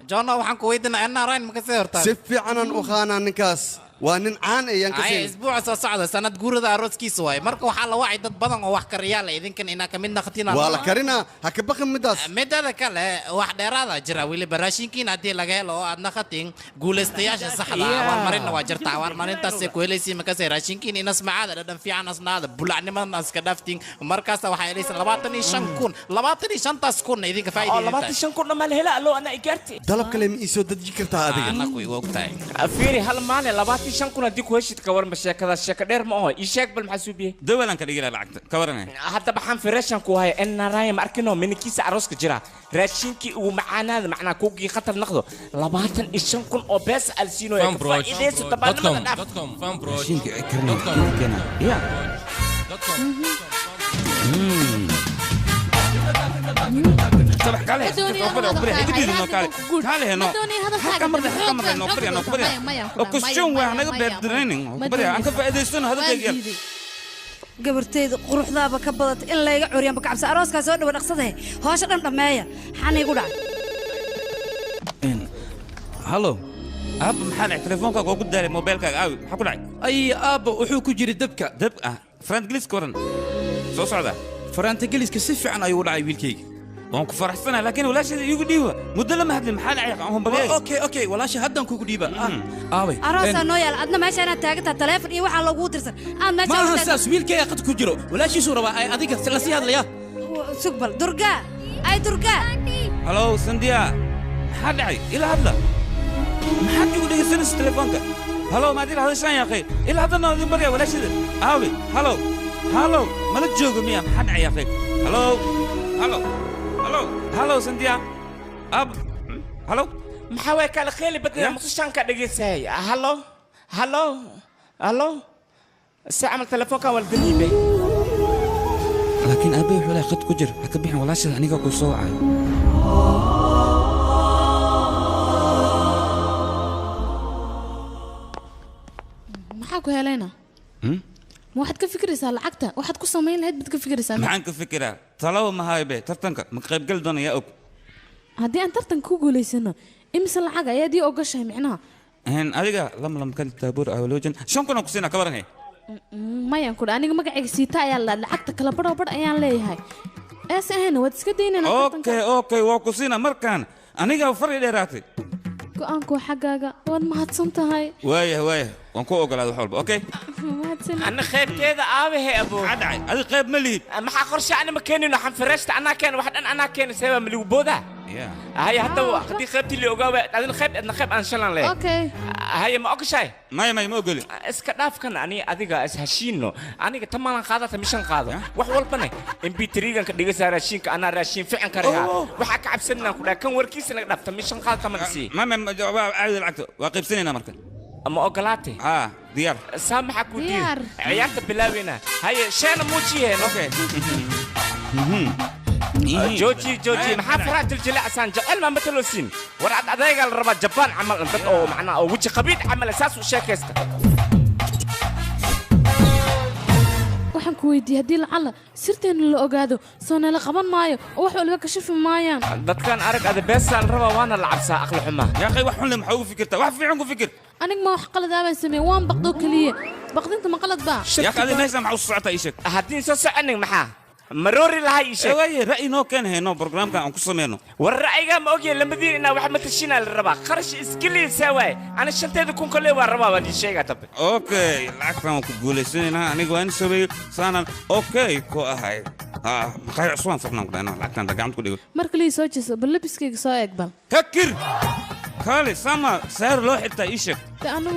جانا وحن كويدنا أنا راين مكسر تاني سفي عنا وخانا نكاس وانن عان ايان كسين أي أسبوع صعدة سنة تقول ذا روز كيسواي مركو حلا واحد ضد بدن وواحد ريال إذا كان إنا كملنا خطينا ولا كرينا هكبخ مداس مدى ذا كله واحد هذا جرا ويلي براشين كين أدي لقيلو أدنا خطين قول استياش الصحلا والمرين واجرت والمرين تاسي كويلسي مكسر راشين كين إنا سمع هذا لدن في عنا سناد بلعني من ناس كدافتين مركز واحد ليس لبعتني شنكون لبعتني شنطة سكون إذا كفاية لبعتني شنكون لما الهلا لو أنا إجرتي طلب كلام يسود ذكرتها هذه أنا كوي وقتها أفيري هل ماني لبعتني shan kun haddii ku heshid ka waran sheekadaas sheeko dheer ma aho ii sheeg bal maxaa suubiyey dawalan ka dhigila lacagta ka waranay haddaba xan fireshan ku haya en naraaya ma arkino minikiisa arooska jira raashinkii ugu macaanaada macnaa kuugii khatar naqdo 25 kun oo bees alsiino ay ka faa'iideyso tabaanimada dhaaf raashinka ay karnaa ya صباح كاله كاله هنا كمر نوبري وكشون واحنا قبل درينين وبري أنك فائدة هذا كيجي gabartayda quruxdaaba ka badatay in layga curiyaan bakacabsa arooska soo dhaw dhaqsaday hoosha dhan dhameeya xan igu dhacay hallo aab maxaa telefoonka ugu daaray mobilka aawi waxa ku dhacay ay aab wuxuu ku jiray dabka dab ah friend glis koran soo socda friend glis si fiican ayuu u dhacay wiilkayga waan ku faraxsanahay laakiin walaashada iigu dhiiba muddo lama hadlin maxaa dhacay aan bagay okay walaashi haddan kugu dhiiba aaway aroosa noo yaal adna meesha inaad taagantaa telefoon iyo waxa lagu dirsan aad meesha ma hasaas wiilkayga qad ku jiro walaashiisu rabaa ay adiga la sii hadlaya sugbal durga ay durga hello sandia maxaa dhacay ila hadla maxaad igu dhegeysanaysaa telefoonka hello ma adil hadashaan yaa akhay ila hadda noo barya walaashada aaway hello mala joogo miya maxaa dhacay yaa akhay hello Cynthia hello maxaa kala khayli badna muqshanka dhageysay hello saamal telefoonka wal daliibay laakiin aabay wuxuu qad ku jir ka bixin walaashada aniga ku soo wacay maxaa ku helayna ما واحد كفكر يسال عقته واحد كوسا ما يلهد بتكفكر يسال معن كفكرة طلعوا ما هاي به ترتنك مقرب قلدنا يا أوك هدي أن ترتن كوجو ليسنا إمسال عقة يا دي أوجشها معناها هن أرجع لما كنت تابور أو لوجن شلون كنا كسينا كبرنا هي ما ينقول أنا ما قاعد سيتا يلا عقتك كلا برا أيان ليه هاي أسهل وتسكتين أنا أوكي وكسينا مركان أنا جا فرق لراتي أنكو حقاقة واد ما هتصنتها هاي وايه وانكو أقول هذا حلو أوكي أنا خيب كذا أبي أبو عدعي هذا خيب مليب ما حقرش أنا مكاني إنه حنفرشت أنا كان واحد أنا كان سوى ملي وبودا هاي حتى خدي خيبتي اللي أجاوب أنا خيب أنا شلون ليه أوكي هاي ما أقول شيء ما أقول إسكتاف كان أنا أديك إسهشينه أنا كتمام قاعدة تمشين قاعدة وحول بني إم بي تريجان كديك سارشين أنا راشين فعلا كريها وحكي عبسنا كذا كان وركيس إنك دفت تمشين قاعدة تمشي ما جواب عايز العكس واقف سنين مركز أما أقلاتي ديار سامحك ودير عيالك بلاوينا هاي شان موتشي هنا أوكي جوجي محافرات الجلاء سان جل ما مثلوسين ورعد أدايق الرباط جبان عمل أنت أو معنا أو وجه قبيل عمل أساس وشاكست waxaan ku weydiiyay haddii lacala sirteena la ogaado soo nala qaban maayo oo wax walba ka shafi maayaan dadkan arag ada beesaan raba waana la cabsaa aqli xumaa yaa akhay wax xun le maxaa ugu fikirtaa wax fiican ku fikir aniga ma wax qalad aan sameeyay waan baqdo kaliya baqdinta ma qalad baa yaa akhay adii meesha maxaa u socotaa ii sheeg haddii soo soconin maxaa مروري لها يشك ايه رأي نو كان هنا برنامج كان كسمينه والرأي قام اوكي لما دي انا واحد متشينا للربا خرج اسكلي سواي انا شنتي كون كل الربا ودي شيء طب اوكي العكس ما كقول سنه انا جوان سوي سنه اوكي كو هاي مقاي عصوان فرنا انا العكس انت قاعد تقول مركلي سوتشس بلبسكيك سو اقبل فكر خالي سما سعر لو حتى ايشك انا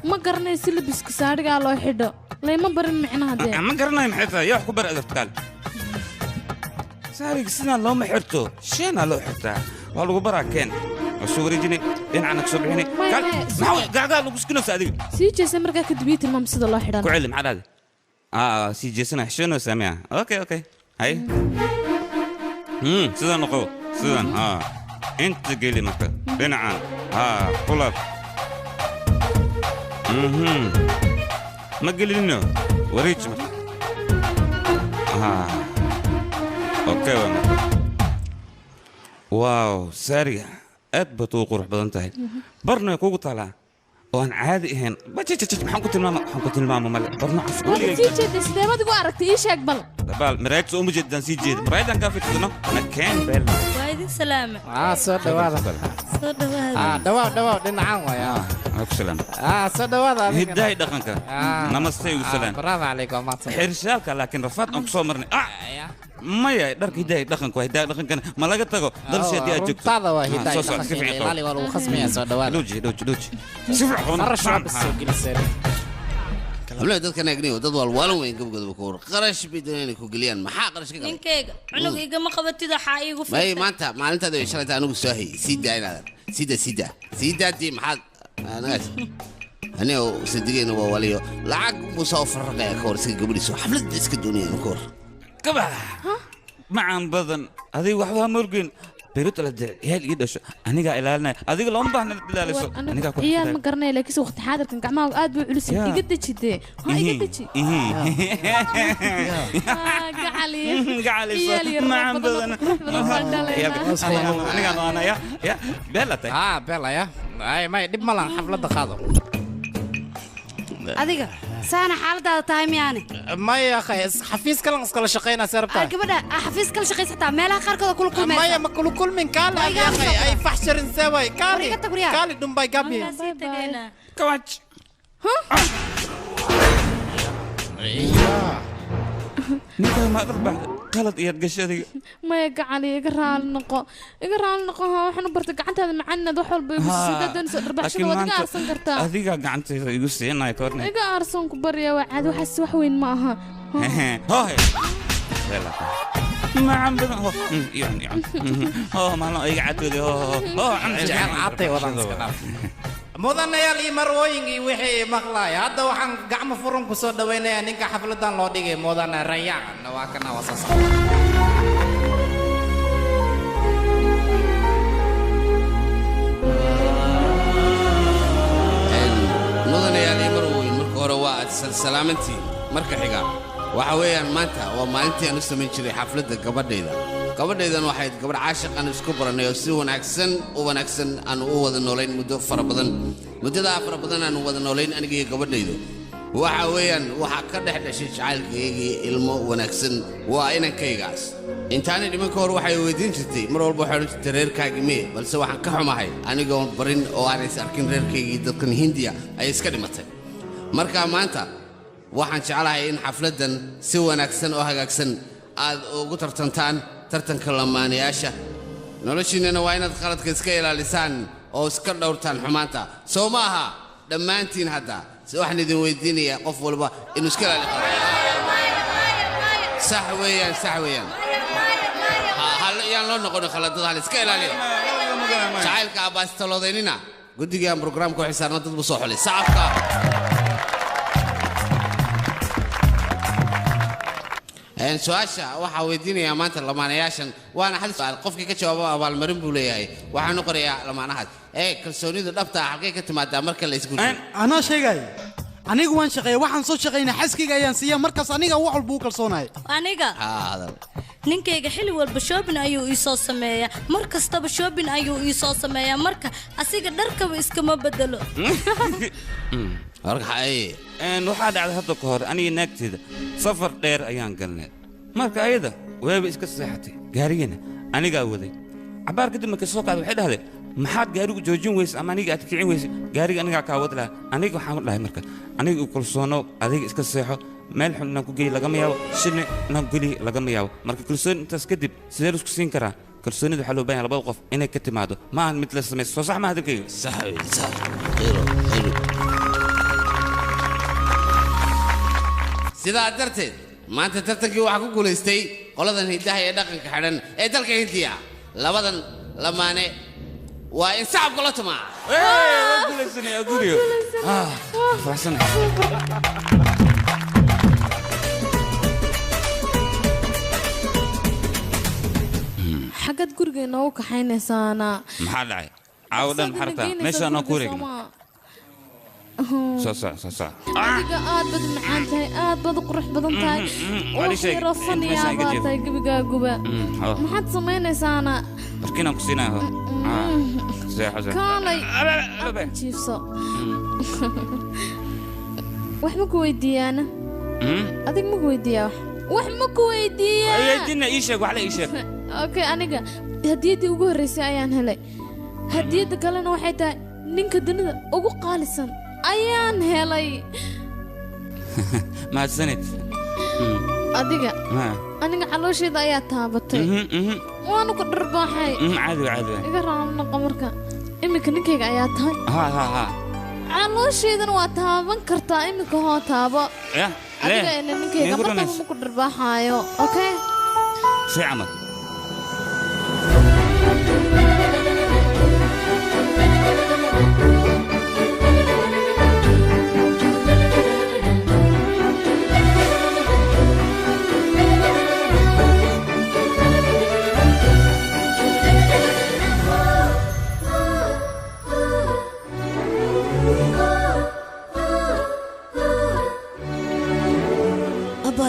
ما قرنيس لبسك سارغا لو خيدو لي ما برن معناها دي ما قرناي محيطه يا خبر ادرتال سارق سنة لو ما حرتو شينا لو حرتا والله برا كان وصوري جيني دين عنك صبحيني قال ما قاعد لو بسكنه سادي سي جيسن مركا كدبيت المام سيده لو خيدان كعلم على هذا سي جيسن حشنو سامعها اوكي هاي سيدان نقو سيدان انت قيلي مكة دين عن طلب ما قل لنا وريج اوكي واو سارية اثبتوا قروح بدنتهي برنا كوكو طالع وان عادي هين بجج محن كنت الماما مال برنا عفوا سي جد سيده ما تقو عرفتي ايش اقبل دبال مريت سو جدا سي جد مريت ان كافي تدنا انا كان بل وايد سلامة دوا دينعان ويا سلام سدوا هداي دقنك نمستي وسلام برافو عليكم حرشالك لكن رفضت انك سو مرني maya dharka hidaaya dhaqanku hidaaya dhaqankana ma laga tago dalsheedii aad joogto runtaada waa hidaaya dhaqanka ilaali waa lagu khasmaya soo dhawaada dhuuji si fiican qarash waa bas soo geliseen hablaha dadkan agniyo dad walwaalan weyn gabadhooda ku war qarash bideen ku geliyaan maxaa qarash ka galay ninkeyga cunug igama qabatid waxa iigu may maanta maalintaada ay shalayta anigu soo hay sida inaad sida di maxaad anaas أنا صدقني وواليو لعق مسافر رقيق كور سك قبل سو حفلة ديسك الدنيا كور كبا معن بدن هذه واحدة مرقين بيروت الدل هي اللي يدش أنا قاعد إلى هذه اللهم بحنا بالله أنا قاعد يا مقرنة لك سو وقت حاضر كان قعمة وقاد بعلوسي يقدر كذي هاي يقدر كذي قعلي معن بدن أنا يا بيلا تي بيلا يا أي ما يدب ملا حفلة دخاضو adiga saana xaaladaada tahay miyaane maya akhay xafiis kale iskala shaqeynaa sarabta gabadha xafiis kale shaqeysataa meelaha qaarkood kula kulmaysa maya ma kula kulmin kaale akhay ay faxsharin sabay kaali dhumbay gabi kawach ninka ma darbax qalad iyo gashadiga ما يقعد يقرأ النقو ها وحنا برت قعدت هذا معنا ذو حول بيوسيدا دنس ربع شنو وتقع أرسن كرتا هذيك قعدت يقصي أنا يكورني يقع أرسن كبريا وعد وحس وحوين معها هاي ما عم بدنا هو يعني هو ما لا يقعد لي هو عم عطي وضع mudanayaal iyo marwooyinkii wixii maqlaay hadda waxaan gacmo furan ku soo dhaweynayaa ninka xafladan loo dhigay mudane rayaan waa kana wasas mudanayaal iyo marwooyin marka hore waa salaamantii marka xiga waxa weeyaan maanta waa maalintii aan u samayn jiray xafladda gabadhaydan waxay gabadh caashiq aan isku baranay oo si wanaagsan aan u wada noolayn muddo fara badan muddadaa fara badan aan wada noolayn aniga iyo gabadhaydu waxa weeyaan waxa ka dhex dhashay jacaylkaygii ilmo wanaagsan waa inankaygaas intaanay dhiman ka hor waxay weydiin jirtay mar walba waxay odhan jirtay reerkaagii mee balse waxaan ka xumahay anigoon barin oo aanay arkin reerkaygii dadkan hindiya ay iska dhimatay marka maanta waxaan jeclahay in xafladdan si wanaagsan oo hagaagsan aad ugu tartantaan tartanka lamaanayaasha noloshiinnana waa inaad qaladka iska ilaalisaan oo iska dhowrtaan xumaanta soo ma aha dhammaantiin hadda waxaan idin weydiinayaa qof walba inuu iska ilaali qabo sax weeyaan yaan loo noqonin khaladada hal iska ilaaliya jacaylka abbaastalodaynina guddiga aan brograamka u xisaarna dad buu soo xulay sacabka su-aasha waxaa weydiinayaa maanta lamaanayaashan waana hal su'aal qofkii ka jawaabo abaalmarin buu leeyahay waxaanu qorayaa lamaanahaas kalsoonidu dhabta ah halkay ka timaadaa marka la isku anaa sheegay anigu waan shaqeeyay waxaan soo shaqeynaa xaskiga ayaan siiyaa markaas aniga wax walba u kalsoonahay aniga ninkayga xilli walba shoobin ayuu ii soo sameeyaa mar kastaba shoobin ayuu ii soo sameeyaa marka asiga dharkaba iskama bedelo waxaa dhacday hadda ka hor aniga naagteeda safar dheer ayaan galnay marka ayada weeba iska seexatay gaarigana anigaa waday cabaar kadib markay soo qaaday waxay dhahdeen maxaad gaarigu joojin weyse ama aniga aad kicin weyse gaariga anigaa kaa wad lahaa aniga waxaan dhahay marka aniga u kalsoono adiga iska seexo meel xun inaan ku geeyi lagama yaabo shilna inaan ku geliyi lagama yaabo marka kalsooni intaas kadib sidee isku siin karaa kalsoonida waxaa loo baahan labada qof inay ka timaado ma ahan mid la samayso soo sax ma hadalkayga sidaa darteed maanta tartankii waxaa ku guulaystay qoladan hidaha ee dhaqanka xidhan ee dalka hindiya labadan lamaane waa in sacabka la tumaa xagad guriga inoogu kaxaynaysaana maxaa dhacay caawo dhan maxartaa meeshaan noo ku wareegna adiga aad bad macaan tahay aad bad qurux badan tahay waxyaro faniyaa baa tahay gebigaaguba maxaad samaynaysaana markiinaan ku siinayo kaalay jiifso wax ma ku weydiiyaana adig ma ku weydiiyaa wax ma ku weydiiyaa okay aniga hadiyaddii ugu horreysay ayaan helay hadiyadda kalena waxay tahay ninka dunida ugu qaalisan ayaan helay mahadsanid adiga aniga calooshayda ayaa taabatay waanu ku dharbaaxay caadi iga raamna qamarka iminka ninkayga ayaa tahay calooshaydana waa taaban kartaa iminka hoo taabo adiga ina ninkayga martaba ma ku dharbaaxaayo okay si camal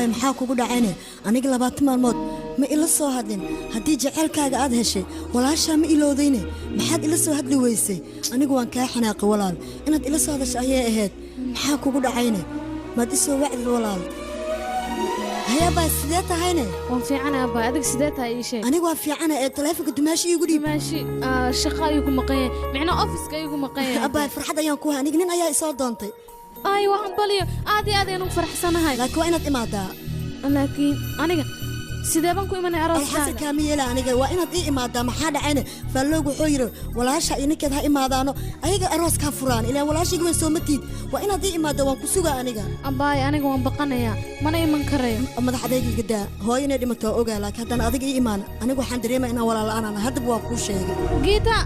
maxaa kugu dhacayne aniga 20 maalmood ma ila soo hadlin haddii jaceylkaaga aad heshay walaashaa ma iloodayne maxaad ila soo hadli weysay anigu waan kaa xanaaqay walaal inaad ila soo hadasho ayay ahayd maxaa kugu dhacayne maad isoo wacdi walaal hayaba sidee tahayne waan fiicana abba adig sidee tahay ii sheeg anigu waa fiicana ee taleefanka dumaashi iigu dhiib dumaashi shaqo ayuu ku maqan yahay micna ofiska ayuu ku maqan yahay abba farxad ayaan ku hay aniga nin ayaa isoo doontay ay waxaan baliyo aad iyo aad ayaan u faraxsanahay laakiin waa inaad imaadaa laakiin aniga sidee baan ku imanay arooskaaga xasan kaamiyela aniga waa inaad ii imaadaa maxaa dhacayna faalloog wuxuu yiri walaasha iyo ninkeed ha imaadaano ayaga arooska furaan ilaa walaashiga waan soo matiid waa inaad ii imaadaa waan ku sugaa aniga abaay aniga waan baqanayaa mana iman karayo madaxdayga gadaa hooyo inay dhimato ogaa laakiin haddana adiga ii imaan aniga waxaan dareemaa inaan walaal la'aan ahay haddaba waa kuu sheegay geeta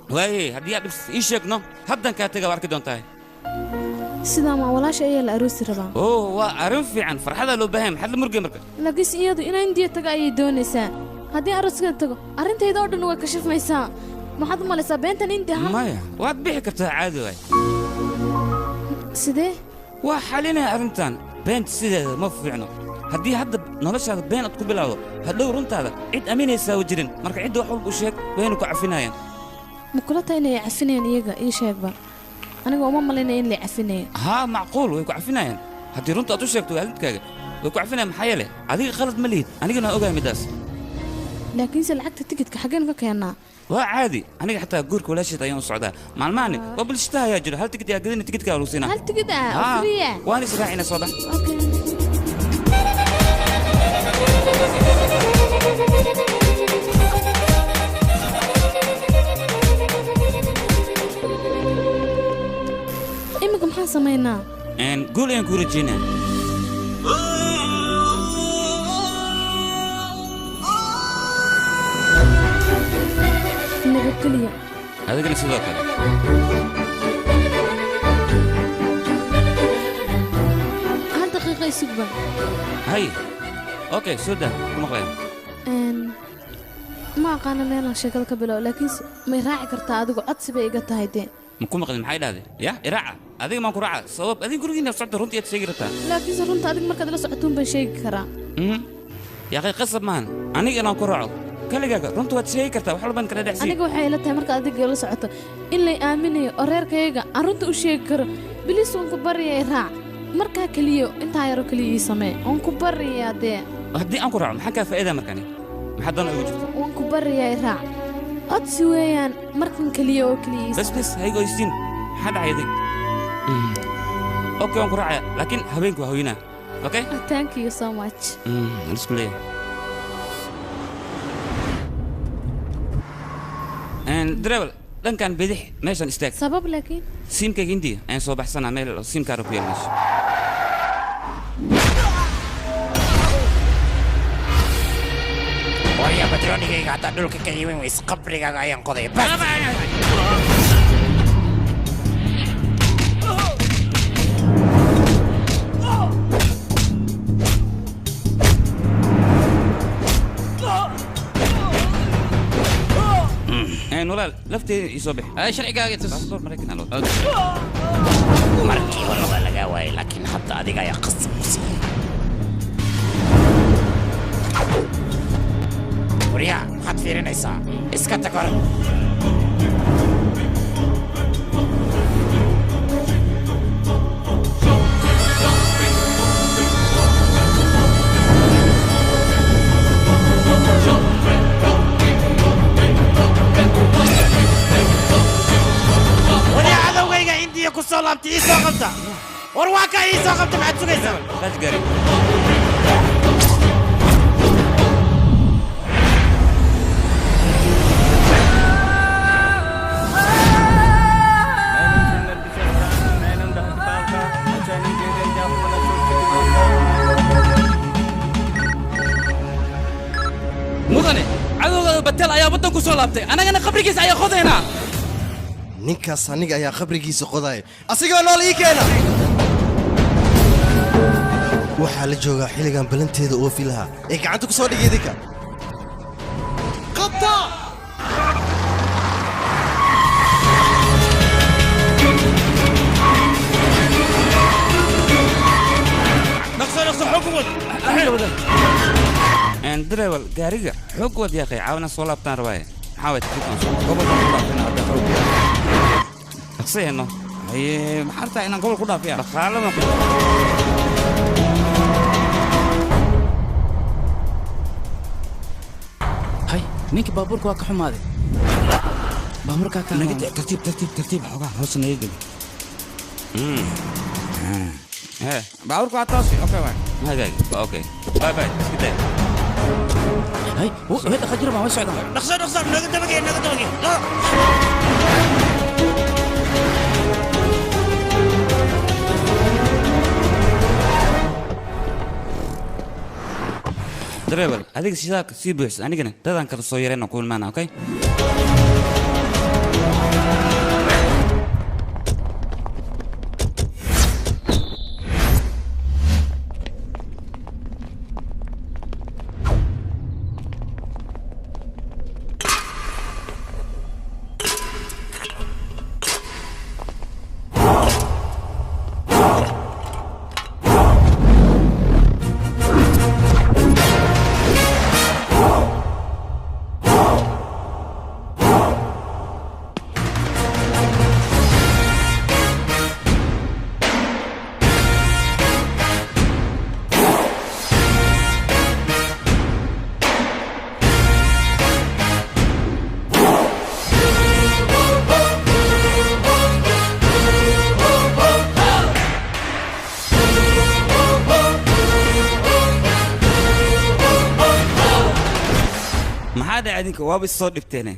waaye haddii aad ii sheegno haddan kaa taga arki doontaa sidaa ma walaasha ayaa la aroosi rabaa waa arrin fiican farxadaa loo baahan maxaad la murgay marka laakiinse iyadu inaa indiya taga ayay doonaysaa haddii arooskeeda tago arrintayda oo dhan way kashifmaysaa maxaad u malaysaa beentan indi ha maya waad bixi kartaa caadi waay sidee waa xalinaya arrintan beenta sideeda ma fiicno haddii hadda noloshaada been aad ku bilowdo hadhow runtaada cid aaminaysaa u jirin marka cidda wax walba u sheeg waynu ku cafinayaan ma kula tahay inay cafinayaan iyaga ii sheegba aniga uma malaynaya in lay cafinayo haa macquul way ku cafinayaan haddii runta aad u sheegto waalidkaaga way ku cafinayaan maxaa yeele adiga qalad ma lihid anigana waan ogahay middaas laakiinse lacagta tikidka xaggeen ka keennaa waa caadi aniga xataa guurka walaasheed ayaan u socdaa maalmahani waa bulshataha ayaa jiro hal tikid yaa gadina tikidkaa lagu siinaa hal tikid ah friya waan israacina soo bax imika maxaan samaynaa guul ayaan kuu rajeynaa nabadgelya adigana sidoo kale hal daqiiqa isugba hay okay soo daa ku maqlayn ma aqaana meelaan sheekada ka bilow laakiinse may raaci kartaa adigu codsi bay iga tahay dee ma ku maqlin maxay dhahday ya iraaca adiga maan ku raaca sabab adiga gurigiina socda runtii aad sheegi rabtaa laakiinse runta adiga markaad ila socotuun baan sheegi karaa yaaqay qasab maahan aniga inaan ku raaco kaligaaga runta waad sheegi kartaa wax walbaan kala dhexsii aniga waxay ila tahay markaad adiga ila socoto in lay aaminayo oo reerkayga aan runta u sheegi karo bilis waan ku baryay raac markaa keliyo intaa yaro keliya ii samee waan ku baryayaa dee haddii aan ku raaco maxaa kaa faa'iidaa markani maxaa doona ugu jirta waan ku baryay raac codsi weeyaan markan keliya oo keliya ii bas haygo isiin maxaa dhacayday okay waan ku raacaya laakiin habeenku waa hooyinaa okay thank you so much isku leeyahay dareewal dhankan bidix meeshan istaag sabab laakiin siimkayga indiya ayaan soo baxsanaa meel siimkaara ku yaal meesha waya batroonigayga haddaa dhulka ka iibin weys qabrigaaga ayaan qoday nolaal lafteeda ii soo bix sharcigaaga tus markii hore waa lagaa waayay laakiin hadda adiga ayaa qasab ku siiyey waryaa maxaad fiirinaysaa iska tag hore laabtay ii soo qabta war waa ka ii soo qabta maxaad sugaysaa baas gaari mudane cadowga batel ayaa waddan ku soo laabtay anagana qabrigiisa ayaa qodaynaa ninkaas aniga ayaa qabrigiisa qodaya asigoo nool ii keena waxaa la joogaa xilligan balanteeda oofi lahaa ee gacanta ku soo dhigay idinka qabta dhaqso xukun dareewal gaariga xoog wad yaaqay caawina soo laabtaan rabaaye maxaa waay tikitaan gobolka ku dhaafina hadda xoog dhaqsayno haye maxaa rabtaa inaan gobol ku dhaafiya dhaqaalada hay ninkii baabuurka waa ka xumaaday baabuurkaa ka naga tartiib xoogaa hoos naga geli baabuurka waa toosi okay waay hagaagi okay bye bye iska day هاي هذا خجر ما وسع ده نخسر نقدر بقى لا دريبل هذيك الشيء سيبوش أنا كنا تدان كده صويرين نقول معنا أوكي maxaad adinka waaba soo dhibteen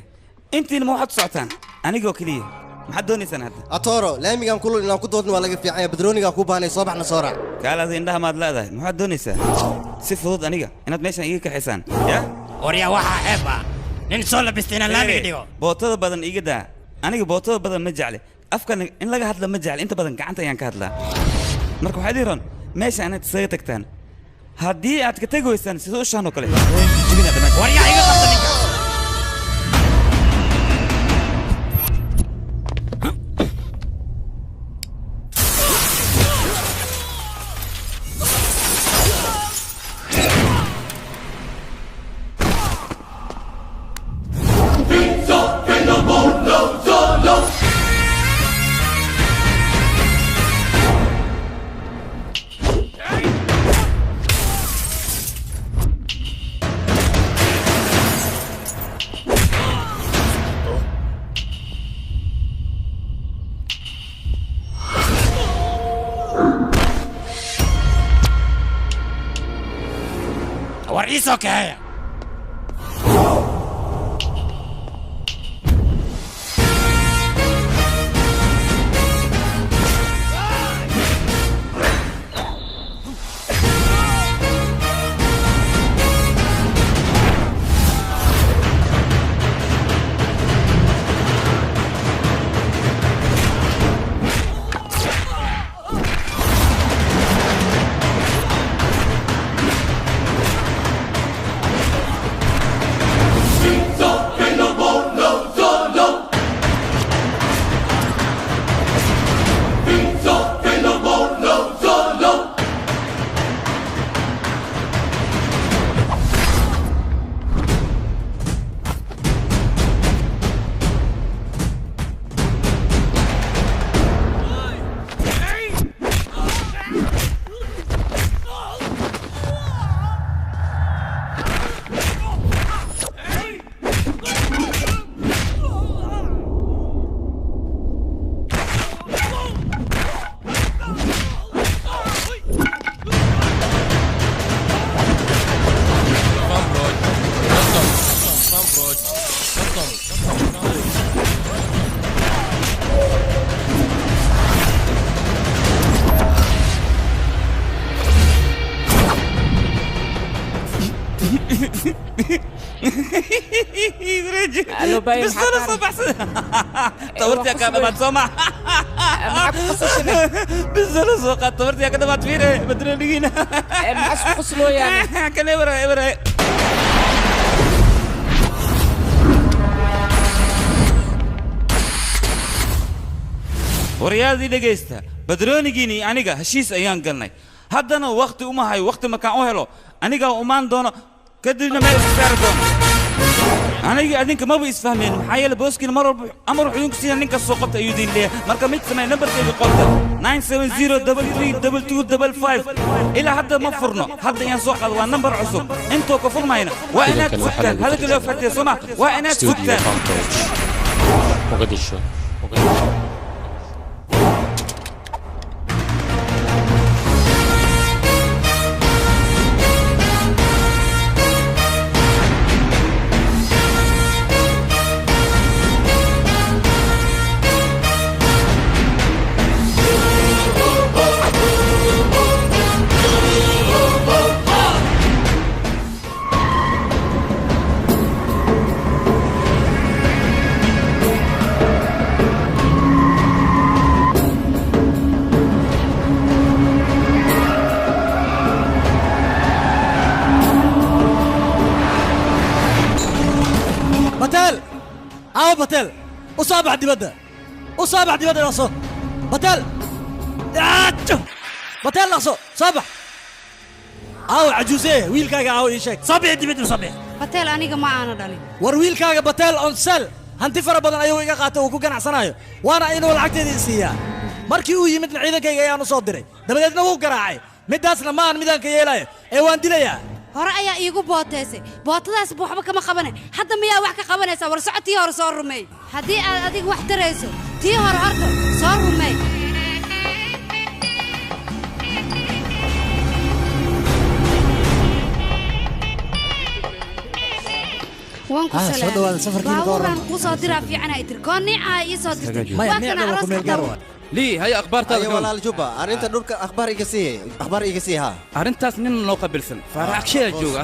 intiina ma waxaad socotaan anigoo kaliya maxaad doonaysaan hadda atoro laamigan kulul inaan ku doodno waa laga fiican yahay badrooniga ku baanay soo baxna soo raac kaalaada indhaha maad leedahay maxaad doonaysaa si fudud aniga inaad meeshan iga kaxaysaan ya waryaa waxaa ceeb ah nin soo labistay inaan laamiga dhigo bootada badan iga daa aniga bootada badan ma jecle afkan in laga hadla ma jecle inta badan gacanta ayaan ka hadlaa marka waxaad ii ron meesha inaad isaga tagtaan haddii aad ka tegi weysaan sida u shaan oo kale waryaa iga qabta ninka warciisoo kaheeya loo baahan yahay Bisala soo baxsan. Tawartii ka dhabaad soo ma. Bisala soo qaad tawartii ka dhabaad fiire badroonigiina. Maxaa isku qoslooyaan? Kan ebra. waryaadii dhegaysta badroonigiini aniga heshiis ayaan galnay haddana waqti uma hayo waqti markaan u helo aniga umaan doono kadibna meel istaari doono aniga adinka maba isfahmeen maxaa yeele booskiina mar walba amar wuxuu idinku siina ninka soo qabta ayuu idin leeyahay marka mid samee nambarkayga qolta 970332255 ilaa hadda ma furno hadda ayaan soo qaado waa nambar cusub intoo ka furmayna waa inaad sugtaan halka loo fadhiya sooma waa inaad sugtaan Mogadishu. باتيل وصابح دبده وصابح دبده نصو باتيل باتيل نصو صابح عجوزيه ويلكاغا يشك صابح دبده صابح باتيل انيغا ما انا دالي war wiilkaaga batel on sel hanti fara badan ayuu iga qaatay oo ku ganacsanayo waana inuu lacagteedii siiyaa markii uu yimid ciidankayga ayaan u soo diray dabadeedna wuu garaacay midaasna ma aan midaan ka yeelayo ee waan dilayaa hore ayaa iigu booteysay bootadaas waxba kama qabane hadda miyaa wax ka qabanaysaa war socotii hore soo rumeey haddii aad adiga wax tarayso tii hore horta soo rumeey وانكو سلام باوران كوسو ديرا في عنا يتركوني يسو ديرتي واكنا عروس لي هي اخبار تاعك ولا الجوبا ارنت دورك اخبار ايغسي ها ارنتاس نين لو قبلسن فراك شي جوغ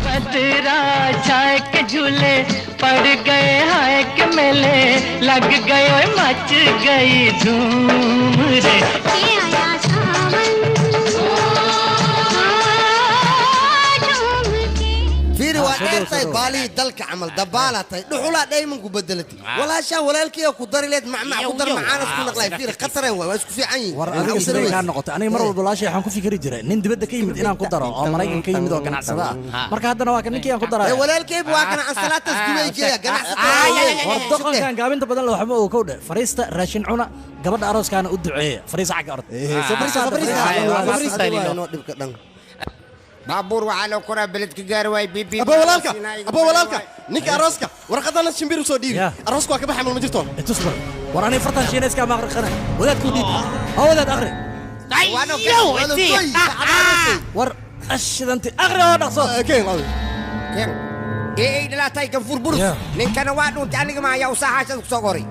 पतरा छाए के झूले पड़ गए हाय के मेले लग गए मच गई धूम रे فيري وعدتي بالي دلك عمل دبالتي دحولا دايما كبدلتي ولا شا ولا الكي كدر ليد مع كدر معانا اسكو نقلاي فيري خطر waa isku fiican yihiin war aniga sidee ka noqotay aniga mar walba laashay waxaan ku fikiri jiray nin dibadda ka yimid inaan ku daro oo Mareykan ka yimid oo ganacsada marka haddana waa kan ninkii aan ku daray walaalkay waa kan asalaataas duwaygeeya ganacsada war doqonkan gaabinta badan waxba uu ka dhig fariista raashin cuna gabadha arooskaana u duceeya fariis xaq ard sabrisa بابور وعلى كرة بلد كجار واي بيبي أبو ولالك نيك أروسكا ورقدنا الشمبير وصديق أروسكا كبح حمل مجرتون تصبر وراني فرطان شينيس كما أغرق خنا ولا تكون ديب أو ولا أغرق ور أشد أنت أغرق ولا صوت كين إيه لا تاي كفور بروس نين كان وادو أنت أنا ما يوصى عشان تصوري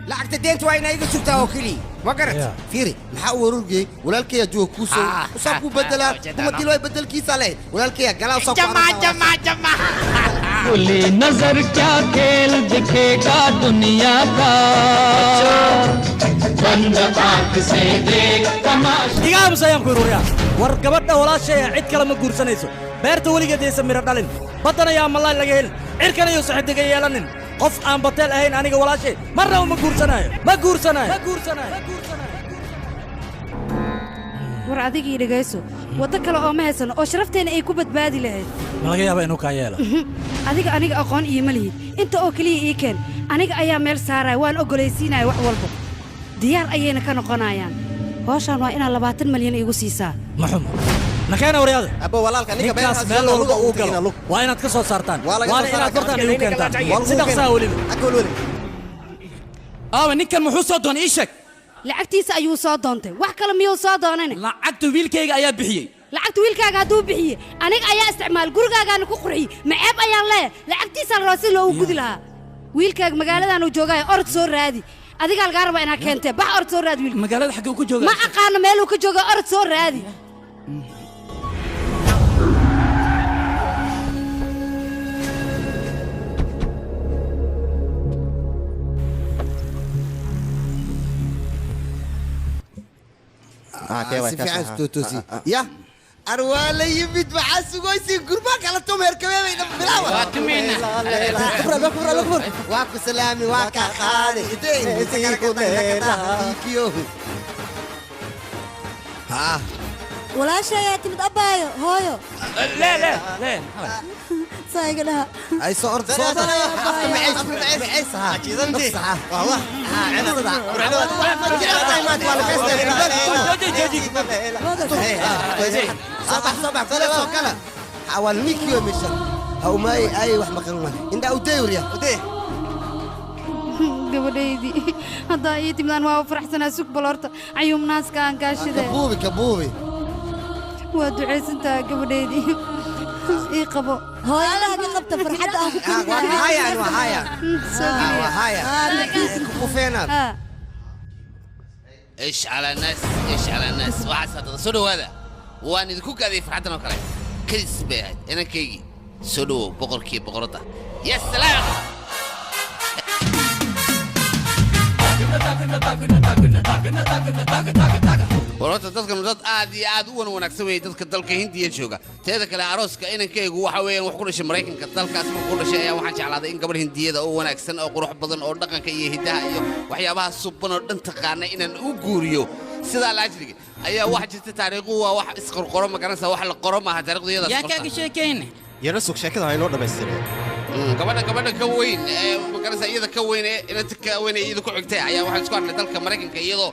لا أكتدين توين أيضا شفتها وكلي وقرت فيري محاور رجي ولالك يا جو كوسو وصابو بدلا كم تلو بدل كيس عليه ولالك يا جلا وصابو जमा खुली नजर क्या खेल दिखेगा दुनिया का बंद आंख से देख तमाशा إيجاب سيام كوريا وركبتنا ولا شيء عد كلام كورسنيسو بيرت ولي قد يسمير دالين بدنا يا مالله لقيل عركنا يوسح دقي يلانين قف عن بطل أهين أنا ولا شيء مرة وما كورسناي war adigii dhagayso wada kale oo ma haysan oo sharafteena ay ku badbaadi lahayd laga yaabaa inuu ka yeelo aniga aqoon iyo ma lihid inta oo kaliya ii keen aniga ayaa meel saaraya waan ogolaysiinaya wax walba diyaar ayayna ka noqonayaan hawshan waa inaad 20 milyan iigu siisaa maxumo nakeena waryaada abo walaalka ninka beerkaas meel walba uu galo waa inaad ka soo saartaan waana inaad bartaan igu keentaan si dhaqsaa weliba ninkan muxuu soo doonay ii sheeg lacagtiisa ayuu soo doontay wax kale miyuu soo doonay lacagta wiilkayga ayaa bixiyey lacagta wiilkaaga hadduu bixiyey aniga ayaa isticmaal gurigaagaana ku qurxiyey maceeb ayaan leeyahay lacagtiisa la raba si loogu gudi lahaa wiilkaaga magaaladan uu joogaayo orod soo raadi adiga lagaa raba inaad keentee bax orod soo raadi wiilka magaalada xaggee uu ka joogaa ma aqaano meel uu ka jooga orod soo raadi كيف في عن توتوسي يا أروى لي يبيد معاسو قويسي قرباك على توم هركبي بلاوة واتمين كبر واكو سلامي واكا خالي ها walaashay ayaa timid abbaayo hooyo لا saa iga dhaha أي صور معيس ها نص ها والله صباح كلا حوال 100 كيلو مشان أو ماي أي واحد مكان إنت أودي يا أودي gabadhaydii haddaa ii timidaan waa faraxsanaa sug baloorta cayuum naaska aan kaashide kabuubi waa ducaysantaa gabadhaydii ii qabo hooyada haddii qabta farxadda aan ku وفينا ايش على الناس وعسى صدوا هذا وانا ذكوك هذه فرحتنا وكلا كريس بيهد انا كيجي صدوا بقرته يا سلام ورطة dadka dad aad u wanaagsan way dadka dalka Hindiya jooga teeda kale arooska inankaygu waxa weeyaan wax ku dhashay Mareykanka dalkaas ku dhashay ayaa waxaan jeclaaday in gabar Hindiyada oo wanaagsan oo qurux badan oo dhaqanka iyo hidaha iyo waxyaabaha suban oo dhan taqaana inaan u guuriyo sida la ajriga ayaa wax jirta taariikhu waa wax isqorqoro ma garanaysa wax la qoro ma aha taariikhdayada yaa kaaga sheekeen yara sug sheekada ha inoo dhamaystireen gabadha ka weyn ma garanaysa iyada ka weyn inta ka weyn iyada ku xigtay ayaa waxaan isku arnay dalka Mareykanka iyadoo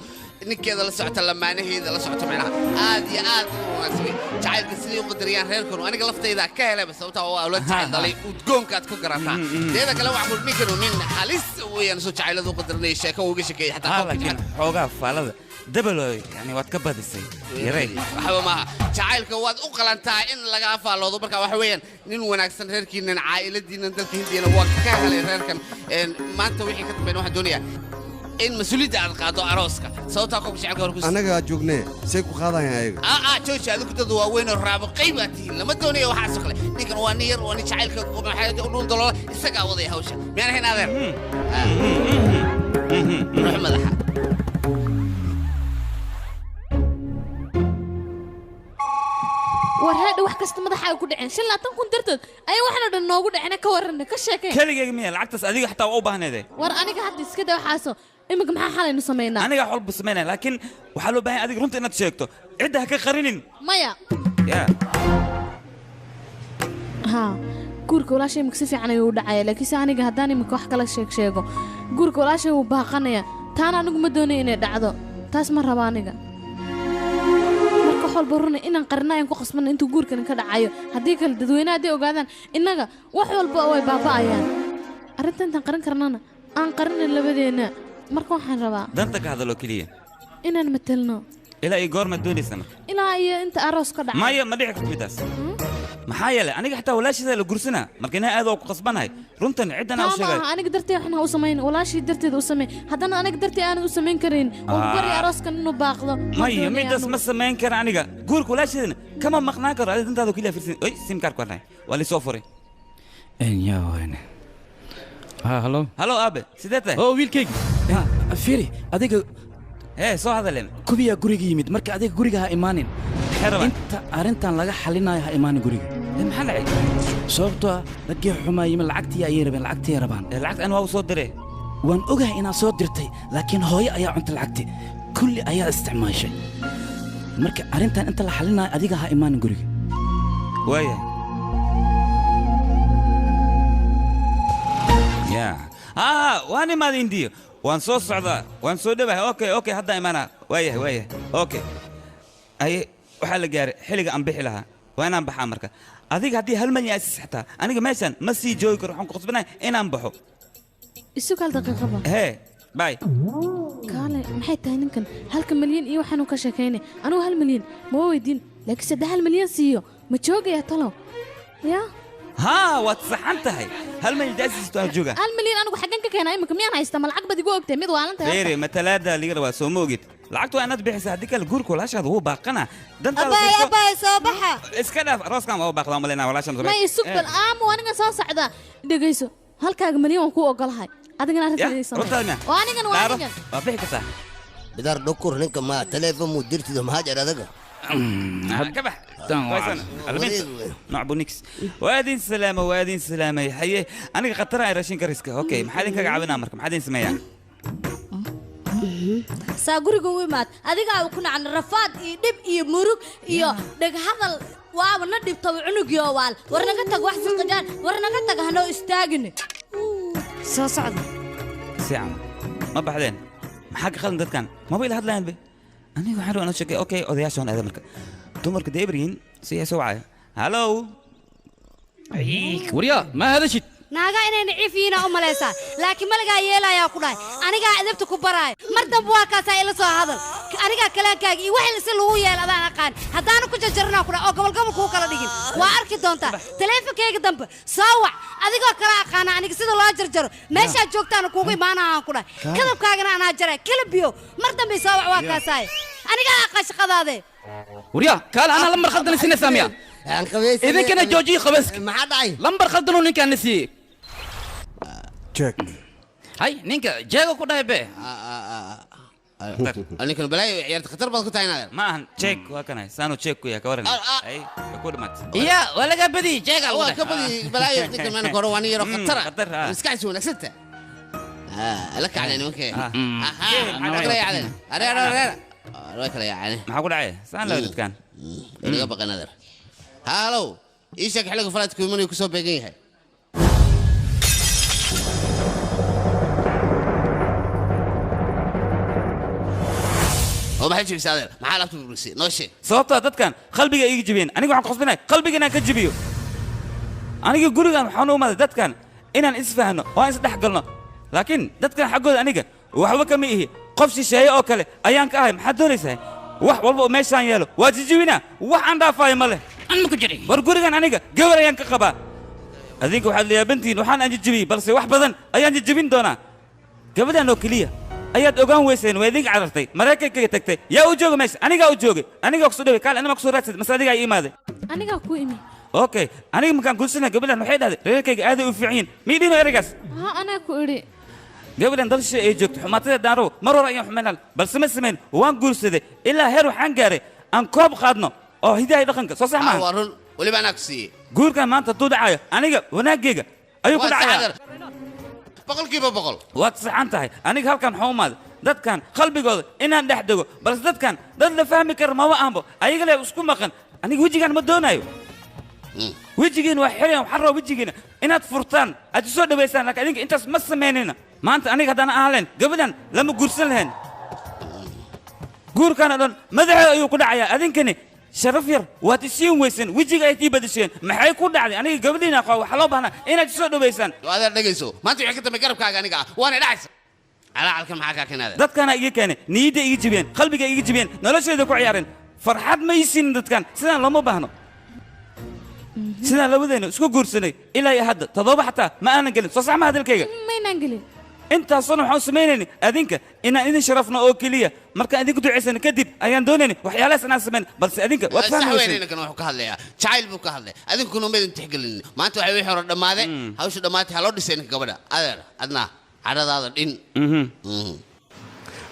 ninkeeda la socota lamaanaheeda la socota meelaha aad iyo aad u wanaagsan jacaylka sidii u qadariyaan reerkanu aniga laftayda ka helay sababta oo awlaad jacayl dhalay udgoonkaad ku garataa teeda kale waxa ku ninkanu nin halis weeyaan soo jacayladu u qadarinay sheeko uga sheekay xataa laakiin xoogaa faalada dabal yani waad ka badisay yaray waxa ma jacaylka waad u qalantaa in laga faaloodo marka waxa weeyaan nin wanaagsan reerkiinan caa'iladiinan dalka Hindiyana waa ka helay reerkan maanta wixii ka dambeeyay waxaan doonayaa in mas'uuliyadda aad qaado arooska sababta ku shacabka hor ku anaga joognee say ku qaadayaan ayaga jooji adigu dad waa weyn oo raabo qaybatiin lama doonayo waxa soo kale ninkan waa niyar waa nin jacaylka maxay u dhul dalool isaga waday hawsha miyaan hayn adeer ruux madaxa war hadda wax kasta madaxa ku dhaceen 5 kun dartood ay waxna dhan noogu dhaceen ka waran ka sheekay kaligeega miya lacagtaas adiga xataa u baahneeday war aniga hadda iska daa waxaaso imika maxaa xalaynu sameynaa aniga xulbu sameynaa laakiin waxa loo baahan adiga runta inaad sheegto cidda ha ka qarinin maya ya ha guurka walaashay imika si fiican ayuu u dhacaya laakiin aniga haddaan imika wax kala sheego guurka walaashay wuu baaqanaya taana anigu ma doonayo inay dhacdo taas ma raba aniga walba runa inaan qarnaan ku qasbana intuu guurkan ka dhacayo hadii kale dadweynaha ay ogaadaan inaga wax walba way baaba'ayaan arintan tan qaran karnana aan qarnin labadeena marka waxaan rabaa danta ka hadalo kaliya inaan matalno ilaa ay goorma doonaysan ilaa ay inta aroos ka dhacay maya ma dhici karto midaas maxaa yeelay aniga xataa walaashida la gursana markina aad oo ku qasbanahay runtan cidana u sheegay aniga dartay waxna u sameyn walaashii darteed u sameey haddana aniga dartay aan u sameyn karin oo bari arooskan inuu baaqdo maya midaas ma sameyn kara aniga guurka walaashidana kama maqnaan karo adiga dantaada kaliya firsin oy sim card kwanay wali soo furay en yaa wayne halo aabe sidee oo wiilkaygi firi adiga soo hadalen kubiya guriga yimid marka adiga guriga ha imaanin inta arintan laga xalinayo ha imaanin guriga maxaa dhacay sababtoo ragii xumaa yimid lacagtii ayay rabaan lacagta aan waa u soo diray waan ogahay inaad soo dirtay laakiin hooyo ayaa cunta lacagtii kulli ayaa isticmaashay marka arintan inta la xalinayo adiga ha imaanin guriga waaya waan imaada indiyo waan soo socdaa waan soo dhawahay okay hadda imaana waayahay okay aye waxaa la gaaray xilliga aan bixi lahaa waa inaan baxaa marka adiga haddii hal malyan asis xataa aniga meeshan ma sii joogi karo waxaan ku qasbanahay inaan baxo isu kal daqiiqaba bay kaale maxay tahay ninkan 1 malyan iyo waxaanu ka sheekaynay anigu 1 malyan ma weydiin laakiin 3 malyan siiyo ma joogaya talo ya waad saxan tahay 1 malyan daasis taa jooga 1 malyan anigu xagan ka keenay imika miyaan haysta ma lacag bad igu ogtay mid waalan tahay beere matalaada liga rabaa soo moogid lacagtu aad bixisa hadii kale guurku walaashaada wuu baaqana abay soo baxa iska dhaaf arooskan waa baaqdaa malena walaashan ma isug bal aniga soo socda dhageyso halkaaga malyan waan ku ogolahay adigana arrintaadii sameey waa anigan waa bixi kartaa بدار دكور هناك ما تليفون مديرتي ده مهاجر هذا كبح نعبو نيكس وادين سلامة وادين سلامة يا حيه أنا خطرها راشين كريسكا أوكي محادين كعبنا أمرك محادين سميان saa guriga u imaad adigaa ku nacan rafaad iyo dhib iyo murug iyo dhag hadal waaba na dhibtaba cunugyo waal war naga tag wax saqajaan war naga tag hano istaagin soo socda ساعة ما بعدين ما حق خلنا دكان ما بيل هاد لاين بي أنا وحنا أنا شكي أوكي أضيع شون هذا مركب تمرك ديبرين سيا سوعة هالو أيك وريا ما هذا شيء naaga inay niciifiina u malaysaa laakiin malagaa yeelayaa ku dhahay anigaa adabta ku baraay mar dambe waa kaasaa ila soo hadal anigaa kalaankaaga iyo wixii si lagu yeel adaan aqaan haddaanu ku jarjarnaa ku dhahay oo gobol kuu kala dhigin waa arki doontaa taleefankayga dambe soo wac adigoo kala aqaana aniga sida loo jarjaro meeshaad joogtaana kuugu imaanahaan ku dhahay kadabkaagana anaa jaray kalabiyo mar dambe soo wac waa kaasaa anigaa aqaan shaqadaade وريا قال انا لمبر خلدنا نسينا سامية اذا كان جوجي خبسك ما حد عاي لمبر خلدنا نكا نسي جاك هاي نينكا جاكو كودا بي أنا كان بلاي عيارة خطر بس كنت هنا ما هن تشيك وكنا سانو تشيك ويا كورن أي بكود مات يا ولا قبدي جاك هو كبدي بلاي كان من كورواني يروح خطر مسكين شو نسيته لك على نوكي ما قري علينا أنا رويك يا علي ما حقول عليه سان لو كان اللي بقى نذر هالو إيشك حلقة فلاتك مني وكسب بيجيها وما حد يساعد ما حلقت بروسي نوشي صوتها دتكان قلبي يجي جبين أنا قاعد قصبنا قلبي أنا كجبيو أنا يقول كان حنو ما دتكان إن إسفهنا وإن صدق لكن دتكان حقول أنا وحبك ميه قفش شيء أو كله أيان كاي محدونيسه wax walba meeshaan yeelo waa jijibina wax aan dhaafay male aan ma ku jiray war gurigan aniga gabar ayaan ka qabaa adinka waxaad leeyabantiin waxaan aan jijibiyey balse wax badan ayaan jijibin doonaa gabadhan oo keliya ayaad ogaan weyseen waa idinka carartay maraykanka tagtay yaa u jooga meesha anigaa u joogay anigaa kusoo dhaway kaal anima kusoo raadsad mase adigaa ii imaaday anigaa ku imi okay aniga markaan guursanaa gabadhan waxay dhahday reerkayga aaday u fiican yihiin miidhiino ereygaas ha anaa ku idhi gabadhan dalsha ay joogto xumaatada daaro mar hore ayaan xumaynaa balse ma samayn waan guursaday ilaa heer waxaan gaaray aan koob qaadno oo hidahay dhaqanka soo sax maaha warun waliba anaa ku siiyey guurkan maanta hadduu dhacayo aniga wanaaggeega ayuu ku dhacayaa boqolkiiba boqol waad saxan tahay aniga halkan waxaa umaaday dadkan qalbigooda inaan dhex dego balse dadkan dad la fahmi kara maba aanbo ayaga le isku maqan aniga wejigaan ma doonayo wejigiina waa xirayan waxaan rabaa wejigiina inaad furtaan aad isoo dhawaysaan laakiin idinka intaas ma samaynayna maanta aniga haddaan aan lahayn gabadhan lama guursan lahayn guurkana dhan madaxeeda ayuu ku dhacayaa adinkani sharaf yar waad isiin weyseen wejiga ay tii badisheen maxay ku dhacday aniga gabadhiina qaba waxaa loo baahnaa inaad isoo dhawaysaan adeer dhegayso maanta wixii ka dambe garabkaaga aniga ah waana dhacaysa calacalka maxaa kaa keenaada dadkana iga keenay niyadda iga jibiyeen qalbiga iga jibiyeen nolosheeda ku ciyaareen farxad ma isiin dadkan sidaan looma baahno sidaan labadeena isku guursanay ilaa iyo hadda toddoba xataa ma aanan gelin soo sax ma hadalkayga maynaan gelin intaasoo waxaan samaynayni adinka inaan idin sharafno oo keliya markaan idinku ducaysana kadib ayaan doonayni waxyaalahaas inaan samayn balse adinka waad fahmayseen kan wuxuu ka hadlayaa jacayl buu ka hadlay adinkuna ma idin tixgelin maanta waxay wixii hore dhammaaday hawsha dhammaatay ha loo dhisay ninka gabadha adeer adnaa cadhadaada dhin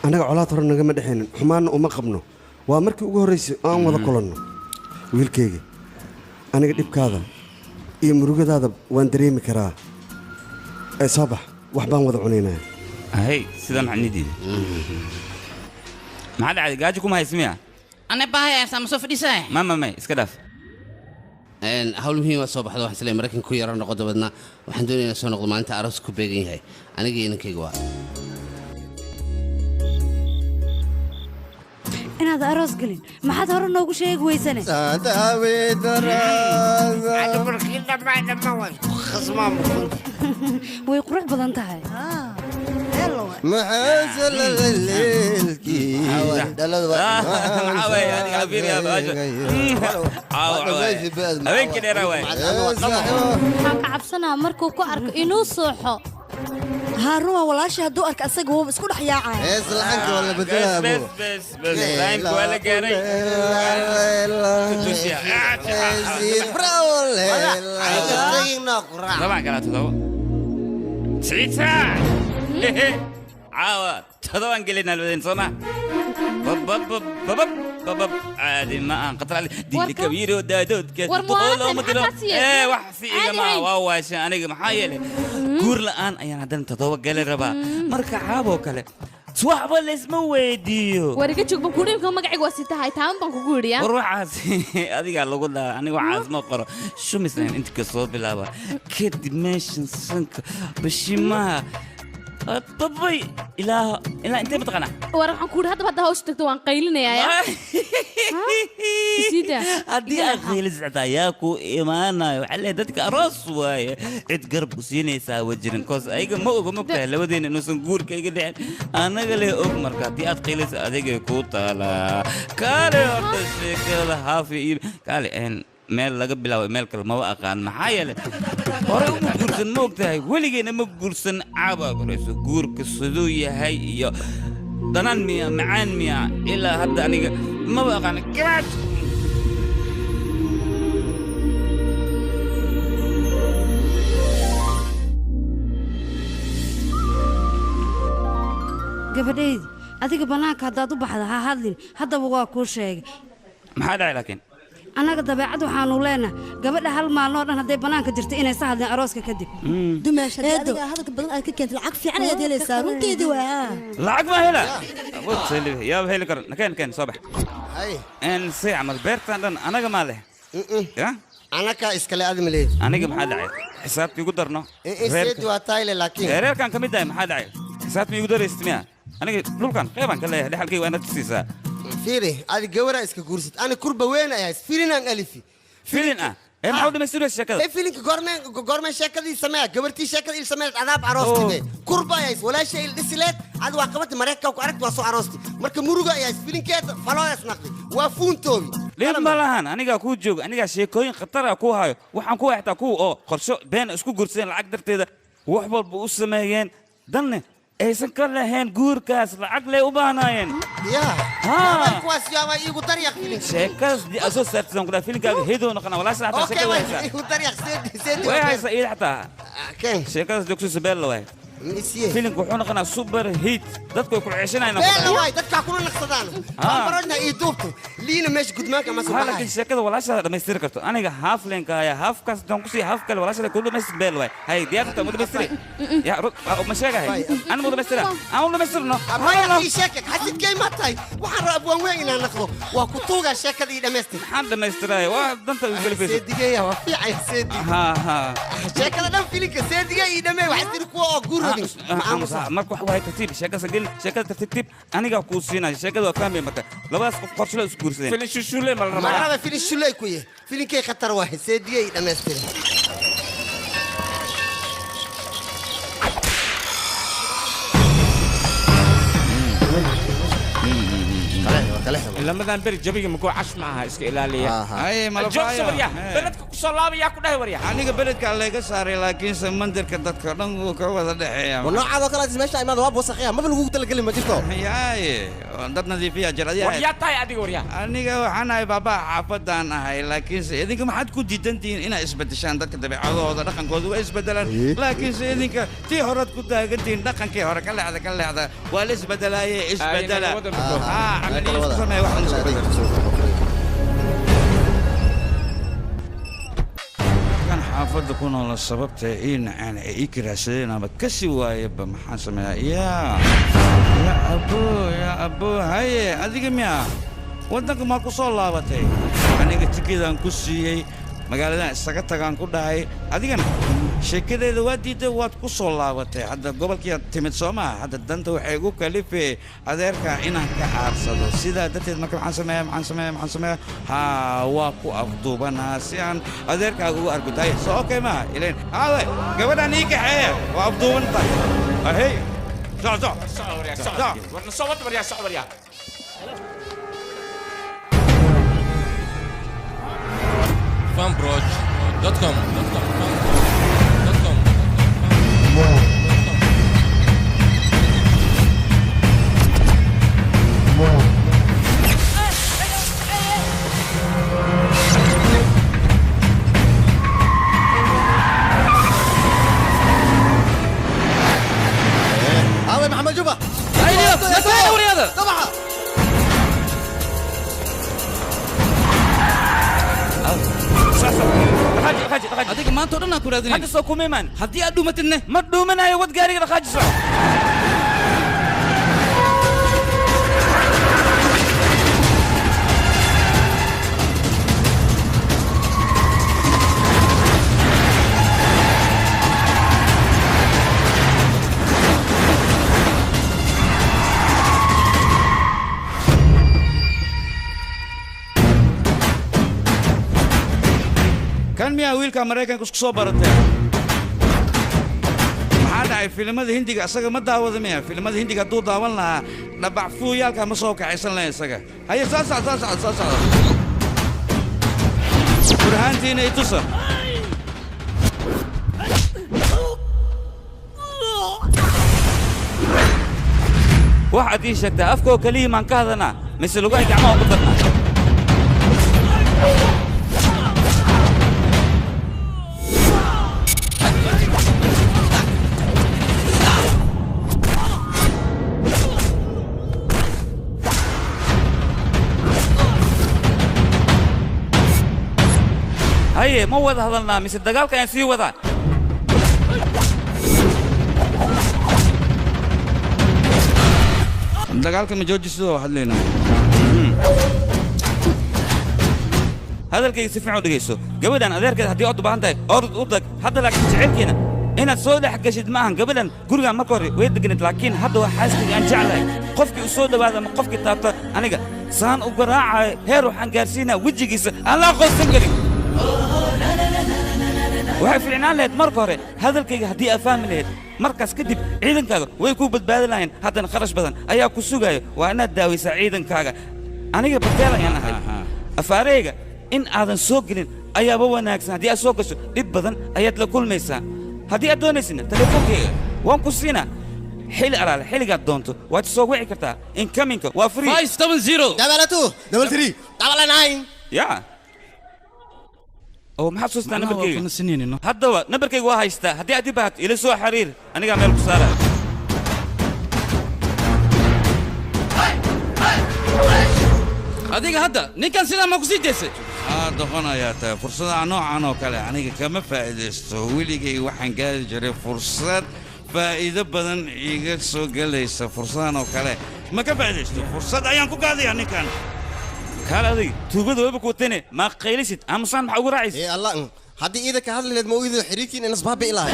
annaga colaad hore nagama dhexaynin xumaanna uma qabno waa markii ugu horraysay oo aan wada kulanno wiilkayga aniga dhibkaada iyo murugadaada waan dareemi karaa ee soo bax wax baan wada cunaynaa hay sida maxanidiida maxaa dhacday gaajo kuma haysmiya ana baahaya sama soo fadhiisay ma iska dhaaf hawl muhiim ah soo baxdo waxaan isleeyahay maraykanka ku yara noqo dabadna waxaan doonayaa soo noqdo maalinta aroos ku beegan yahay aniga iyo inankayga waa inaad aroos gelin maxaad hore noogu sheegi weysane way qurux badan tahay waxaan ka cabsanaa markuu ku arko inuu sooxo هاروها ولا شيء هدو أرك أسق هو بس كل حياة عاي. بس لعنك ولا بدلها بس رايمك ولا قاري. طبعا كانت تضوى. سعيد ساعة. عاوة تضوى انقلنا الودين صنع. بب عادي ما انقطع لي دي وركا؟ كبير ودادود ورموها حسية. ايه wax fi عادي igama هاي. waawaashan aniga maxaa yeelay guur la'aan ayaan haddana todoba gali rabaa marka caabo kale waxba la isma weydiiyo wariga joog baan kuudhiibka magacayga waa sitahay taan baan kugu yidhi war waxaas adigaa lagu dhaha aniga waxaas ma qoro shumisnayn inta ka soo bilaaba kadib meeshan sanka bashimaha babay ilaa intee mataqaanaa war waxaan kuudhi haddaba hadda hawsha tagto waan qaylinayaa sida haddii aad qaylisata ayaa ku imaanayo waxaa leeyahay dadka aroos waaye cid garab u siinaysaa wajirin koos ayaga ma oga mogtahay labadeena inuusan guurkayga dhicin annaga lee og marka haddii aad qaylaysa adigay kuu taalaa kaale horta sheekada haafi iyo kaale meel laga bilaabo meel kale maba aqaan maxaa yeelay hore uma guursan ma ogtahay weligeena ma guursan caabaa korayso guurka siduu yahay iyo danaan miya macaan miya ilaa hadda aniga maba aqaan gabaad gabadhaydi adiga bannaanka haddaad u baxda ha hadlin haddaba waa kuu sheegay maxaa dhacay laakiin annaga dabeecad waxaanu leenahay gabadha hal maalnoo dhan hadday bannaanka jirto inaysa hadleen arooska kadib dumaasha adiga hadalka badan aad ka keentay lacag fiican ayaad helaysaa runteedii waa lacag ma hela yaaba heli karo nakeen soo bax si camal beertan dhan anaga maa leh ya anaka iskale aad maleed aniga maxaa dhacay xisaabta igu darno seed waa tayle laakiin reerkan ka mid ah maxaa dhacay xisaabta igu daraysid miya aniga dhulkan qeybaan ka leeyahay dhaxalkayga waa inaad tusiisaa fiiri adi gawara iska guursad ani kurba weyn ayahay filinaan alifi filin ah maxaa u dhamaystiraysa sheekada filinka goormeen sheekadii sameeya gabartii sheekada il sameeyad cadaab aroostibe kurba ayays walaasha il dhisileed adi waa qabati mareykanka ku aragti waa soo aroosti marka muruga ayays filinkeeda faloodas naqdi waa fuuntoobi dhib ma lahan anigaa kuu jooga anigaa sheekooyin khatar ah kuu hayo waxaan ku xigtaa kuwa oo qorsho been isku guursadeen lacag darteeda wax walba u sameeyeen danne aysan ka lahayn guurkaas lacag lay u baahnaayeen kuwaas yaaba iigu daryaq filin sheekadas di asoo saartisan kudaa filinkaaga hedoo noqona walaasha xataa sheekada way haysaa iigu daryaq seedi way haysaa iyada xataa sheekadas joogsiisa beella waay filinku wuxuu noqonaa super hit dadku way ku ceeshanayaan beella waay dadkaa kuna naqsadaan barodna ii duubto liina meesha gudmaanka ma soo laakiin sheekada walaashaada dhammaystiri karto aniga haaf leenka haya haafkaas doon kusii haaf kale walaashada kulu dhamaystir beel waay hay diyaarta mu dhamaystiri ya ma sheegahay ana mu dhamaystira aan u dhamaystirno ii sheekad xasidkay ma tahay waxaan rabaa abwaan weyn inaan naqdo waa ku tuugaa sheekada ii dhamaystir maxaan dhammaystiraya waa danta u gelifaysa seedigeeya waa fiicaya seedi sheekada dhan filinka seediga ii dhamee waxaa tiri kuwa oo guur marka wax waay tartiib sheekada gel sheekada tartiib aniga ku siinay sheekada waa fahmay marka labadaas qof qorshe la isku guursadeen filin shushule mal ma raba filin shulay ku yahay filinkay khatar waay seediyay dhameystir lamadan beri jabiga makuu cash maaha iska ilaaliya ay joogso waryaa beledka ku soo laabaya ku dhahay waryaa aniga beledka layga saaray laakiinse mandirka dadka dhan wuu ka wada dhexeeya noocaadoo kale meesha imaada waa boosakhiya maba lagugu talagelin ma jirto yaaye dad nadiifiya jiradiya waryaa tahay adiga waryaa aniga waxaan ahay baabaa xaafadaan ahay laakiinse idinka maxaad ku diidantihiin inaad isbedeshaan dadka dabeecadooda dhaqankooda waa isbedelaan laakiinse idinka tii horead ku taagantihiin dhaqankii hore ka leexda waa la isbedelaaye isbedela kan xaafadda ku noola sababta ii nacaan ee ii kiraashadeen ama kasi waayaba maxaan sameeyaa yaa aboo haye adiga miya waddanka maa ku soo laabatay aniga tikidaan ku siiyey magaaladan isaga tagaan ku dhahay adigana sheekadeeda waa diiday waad ku soo laabatay hadda gobolkiiad timid soo maaha hadda danta waxay igu kalifee adeerkaa inaan ka aarsado sidaa darteed marka maxaan sameeya waa ku afduubanaa si aan adeerkaaga ugu argutahay soo okay maaha ilayn haawe gabadhaan ii kaxeeya waa afduuban tahay ahey fanbroch.com محمد جبا ايوه يا ورياضه طبعا dhaqaaji adiga maanta oo dhan aan ku raadinay hadda soo kuma imaan haddii aad dhuumatidne ma dhuumanayo wad gaariga dhaqaajiso كان ميا ويلكا أمريكان كسكسو برتة هذا فيلم هذا هندي أسرع ما داود ميا فيلم هذا هندي كدو داولنا نبعثو يالك مسوق عيسان لا يسرع هاي ساسا برهان تينا يتصل واحد يشك أفكو كلمة عن كذا مثل لقاي جماعة قدرنا هاي ما وضع هذا مثل الدجال كان يسوي وضع الدجال كان مجوج سوا حلينا هذا الكي يسمعوا دقيسو قبل أن أذكر كده هدي أطبع عندك أرضك هذا لك تعرفينا هنا الصوت حق شد معهم قبل أن قرقة مكوري ويدقنت لكن هذا هو حاسس أن جعله قفك الصوت هذا من قفك تابت أنا صان وقراع هيرو حنقارسينا وجهي جيس الله قصم قري waxay fiicnaan lahayd marka hore hadalkayga haddii aad fahmi lahayd markaas kadib ciidankaaga way ku badbaadi lahayn haddana kharash badan ayaa ku sugayo waa inaad daawaysaa ciidankaaga aniga bateel ayaan ahay afaareyga in aadan soo gelin ayaaba wanaagsan haddii aad soo gasho dhib badan ayaad la kulmaysaa haddii aad doonaysina teleefoonkayga waan ku siinaa xilli alaale xilligaad doonto waad soo wici kartaa inkaminka waa free 570 double 3 double 9 yaa oo maxaad suustaa nambarkayga haddaba nambarkayga waa haystaa haddii aad i baahato ila soo xiriir anigaa meel ku saaraya adiga hadda ninkan sidaa ma ku sii daysay doqonayaa tahay fursadaha noocan oo kale aniga kama faa'iidaysto weligay waxaan gaari jiray fursad faa'iido badan iiga soo gelaysa fursadahan oo kale ma ka faa'iidaysto fursad ayaan ku gaadayaa ninkan kaal adig tuugada waba kuwatane ma qaylisid amusaan maxaa ugu raacaysa ee allah haddii iida ka hadli lahayd ma u iido xiriirkiin in asbaabi ilahay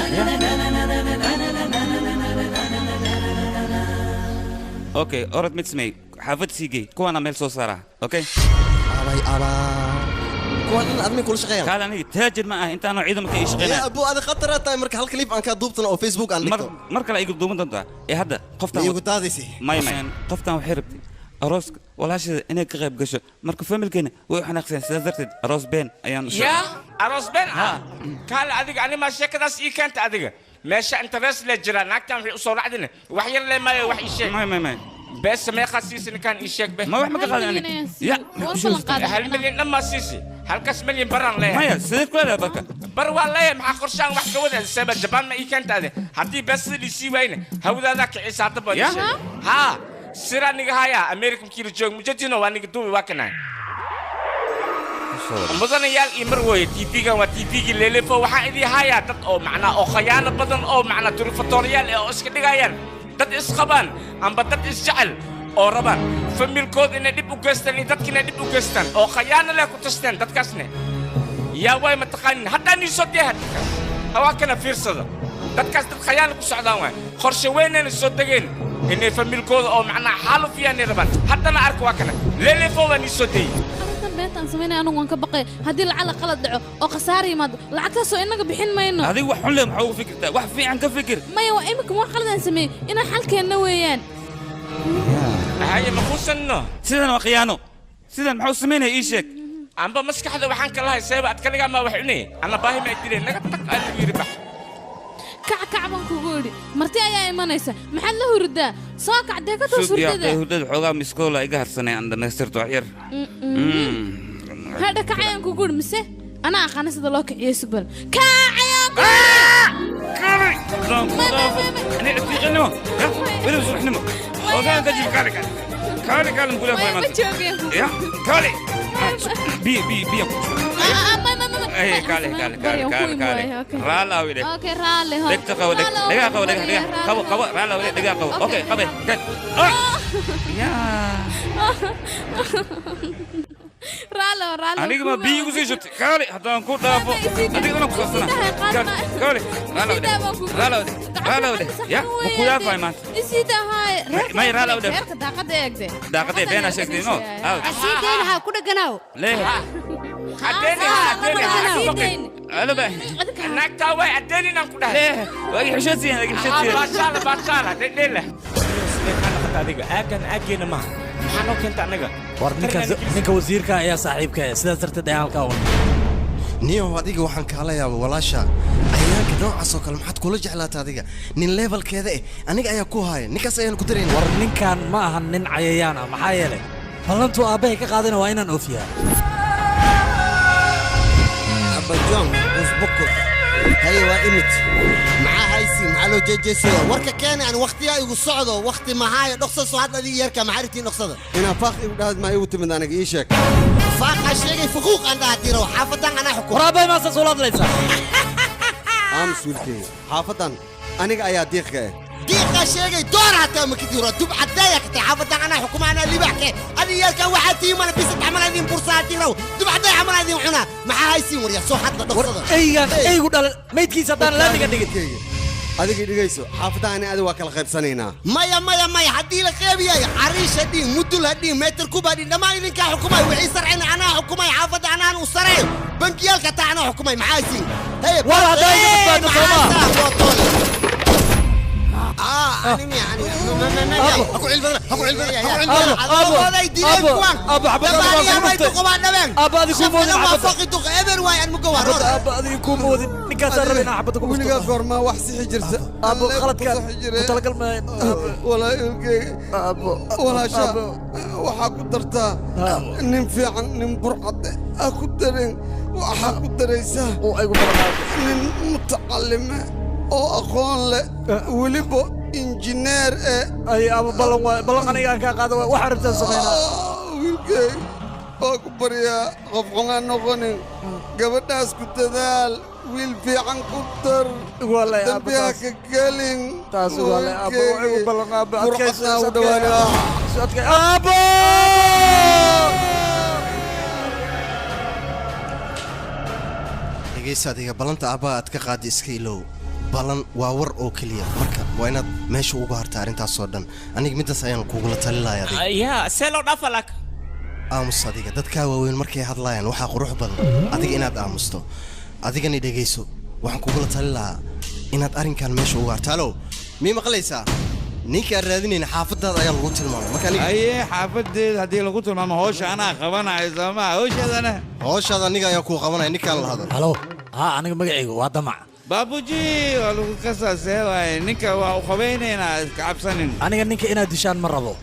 okay orod mid samey xaafad sii gey kuwaana meel soo saaraa okay abay kuwaan in admi kula shaqeeyaan kaal aniga taajir ma ah intaanoo ciidamanka ii shaqeynaya abu ada khatara tahay marka hal clip aan ka duubtana oo facebook aan dhigto mar kale igu duuban doontaa ee hadda qoftan igu daadaysi may qoftan waxay rabtay arooska walaashada inay ka qayb gasho marka familkeena way xanaaqseen sidaas darteed aroos been ayaan u yaa aroos been kaal adiga anima sheekadaas ii keenta adiga meesha interest la jira naagtan waxay u soo racdina wax yar le maayo wax ii sheeg may بس ما يخصيسي كان يشيك به ما واحد ما قال يعني يا هل مليون لما سيسي هل كاس مليون برا ليه ما يا سيدك ولا بركة برا والله مع قرشان واحد كوده السبب جبان ما يكنت هذا هدي بس اللي سي وين هو ذاك عيسى تبغى ها سيرا نيجا أمريكا كيلو جون مجدنا وانيك دوبي واكنا مثلا يال إمروي تيفي كان وتيفي اللي فوق واحد هايا تط أو معنا أو خيانة بدن أو معنا تلفطوريال أو إسكت جايان dad isqabaan amba dad isjecel oo rabaan familkood inay dib u geystaan iyo dadkiina dib u geystaan oo khayaano leh ku tasteen dadkaasne yaa way mataqaanin haddaan ii soo deeha hawaa kana fiirsada dadkaas dad khayaano ku socdaan waay qorshe weynayna soo degeen inay familkooda oo macnaa xaaluf yaanay rabaan haddana arka waa kana leelefoo waan ii soo deeyey beetan sameynay anigu waan ka baqay haddii lacala qalad dhaco oo khasaar yimaado lacagtaasoo inaga bixin mayno adiga wax xun leh maxaa ugu fikirtaa wax fiican ka fikir maya waa imika wax qaladaan sameeyey inaan xalkeenna weeyaan haya ma kuusanno sidan waa khiyaano sidan maxuu sameynaya ii sheeg amba maskaxda waxaan ka lahay seeba ad kaligaa maa wax cunay ana baahi ma dileen naga tag aan yiri bax kac baan kugu idhi marti ayaa imanaysa maxaad la hurdaa soo kacdee ka toos hurdada xoogaa miskoola iga harsanay aan dhamaystirto wax yar hadha kacayaan kugu idhi mise anaa aqaana sida loo kiciyo subal kacayaan اي كالي رالا ويدك اوكي رالي هو دقيقة قوي دقيقة قوي رالا ويدك دقيقة قوي اوكي قوي يا رالي aniga ma biyo ku sii shubtay kaali haddaan ku dhaafo adigana ku qasana kaali raala wade ya ma ku yaafay maanta isida hay may raala wade reerka daaqada eegde daaqadee beena sheegtay no asiideen ha ku dhaganaaw lee عديني أنا بقى نكتا واي عديني نكتا واجي حشتي واجي حشتي باشالة ديلا أكن ما maxaa keenta anaga war ninka wasiirka ayaa saaxiibka ah sidaas darteed ayaan halkaa u niyo adiga waxaan kaala yaaba walaasha ayaanka noocaas oo kale maxaad kula jeclaatay adiga nin levelkeeda eh aniga ayaa ku haaya ninkaas ayaan ku dareynaa war ninkan ma aha nin cayayaan ah maxaa yeelay ballantu aabbahay ka qaadana waa inaan oofiyaa abajoon usbuku هاي وإمت معاه هايسي مع لو جيجيسو وركا كان يعني وقتي يقول صعدوا وقتي معايا نقصد صعد الذي يركب معرفتي نقصده أنا فاق إبداد ما يوتي من أنا إيشك فاق هالشيء فخوق عند هاتيرو حافظا أنا حكم ورابي ما سولاد ليس أمس ولكي حافظا أنا أيا ديخة ديخة شيء دور حتى ما كتير دب عدايا كتير حافظا أنا حكم أنا اللي بحكي أنا يركب واحد تيم أنا بيست عمل هذه فرصاتي لو دب عدايا عمل هذه وحنا معاه هايسي وريا صو حتى نقصده أي قول ميتكي سبان لا تقدر هذيك دقيسو حافظا أنا أدوا كل خيب سنينا مايا حدي لك خيب يا عريش هدي مدل هدي متر كوب هدي لما ينك حكومة وعيسر أنا حكومة حافظ أنا وصريح بنكيالك تاعنا حكومة معايسين هي ولا دايما أنا يعني أكو علبة هذا يدير الكوان أبو هذا يكون موذي ما فقدوا غير واي المجوهر أبو هذا يكون موذي نكسر بين حبتك ونقا قرما وحسي حجرته أبو غلط كان وطلق الماء ولا يلقي ولا شاب وحاكو درتا ننفي عن نمبرعد أكو درين وحاكو دريسا نن متعلمة oo aqoon leh waliba injineer ay aba balan aniga ka qaado wax arrintan sameeyna wiilkay oo ku bariya qof xungaan noqonin gabadhaas ku dadaal wiil fiican ku dar wallahi dambiga ka gelin taas wallahi aba ugu balan aba adkaysa u dhawaana aba dhegeysa adiga balanta aba aad ka qaadi iska ilow balan waa war oo kaliya marka waa inaad meesha uga harta arrintaas oo dhan aniga midaas ayaan kugula talinayaa ya seelo dhafalak aamus adiga dadka waaweyn markay hadlayaan waxa qurux badan adiga inaad aamusto adigani dhageyso waxaan kugula talinayaa inaad arrinkan meesha uga harto halo mii maqlaysaa ninka raadinayna xaafadaada ayaa lagu tilmaamay marka aniga aye xaafadeeda hadii lagu tilmaamo hawsha anaa qabanayo sama hawshaada aniga ayaa ku qabanaya ninkaan la hadal halo aniga magacaygu waa damac baabuji waa lagu kasaasee waaye ninka waa u qabaynaynaa iska cabsanin aniga ninka inaad dishaan ma rabo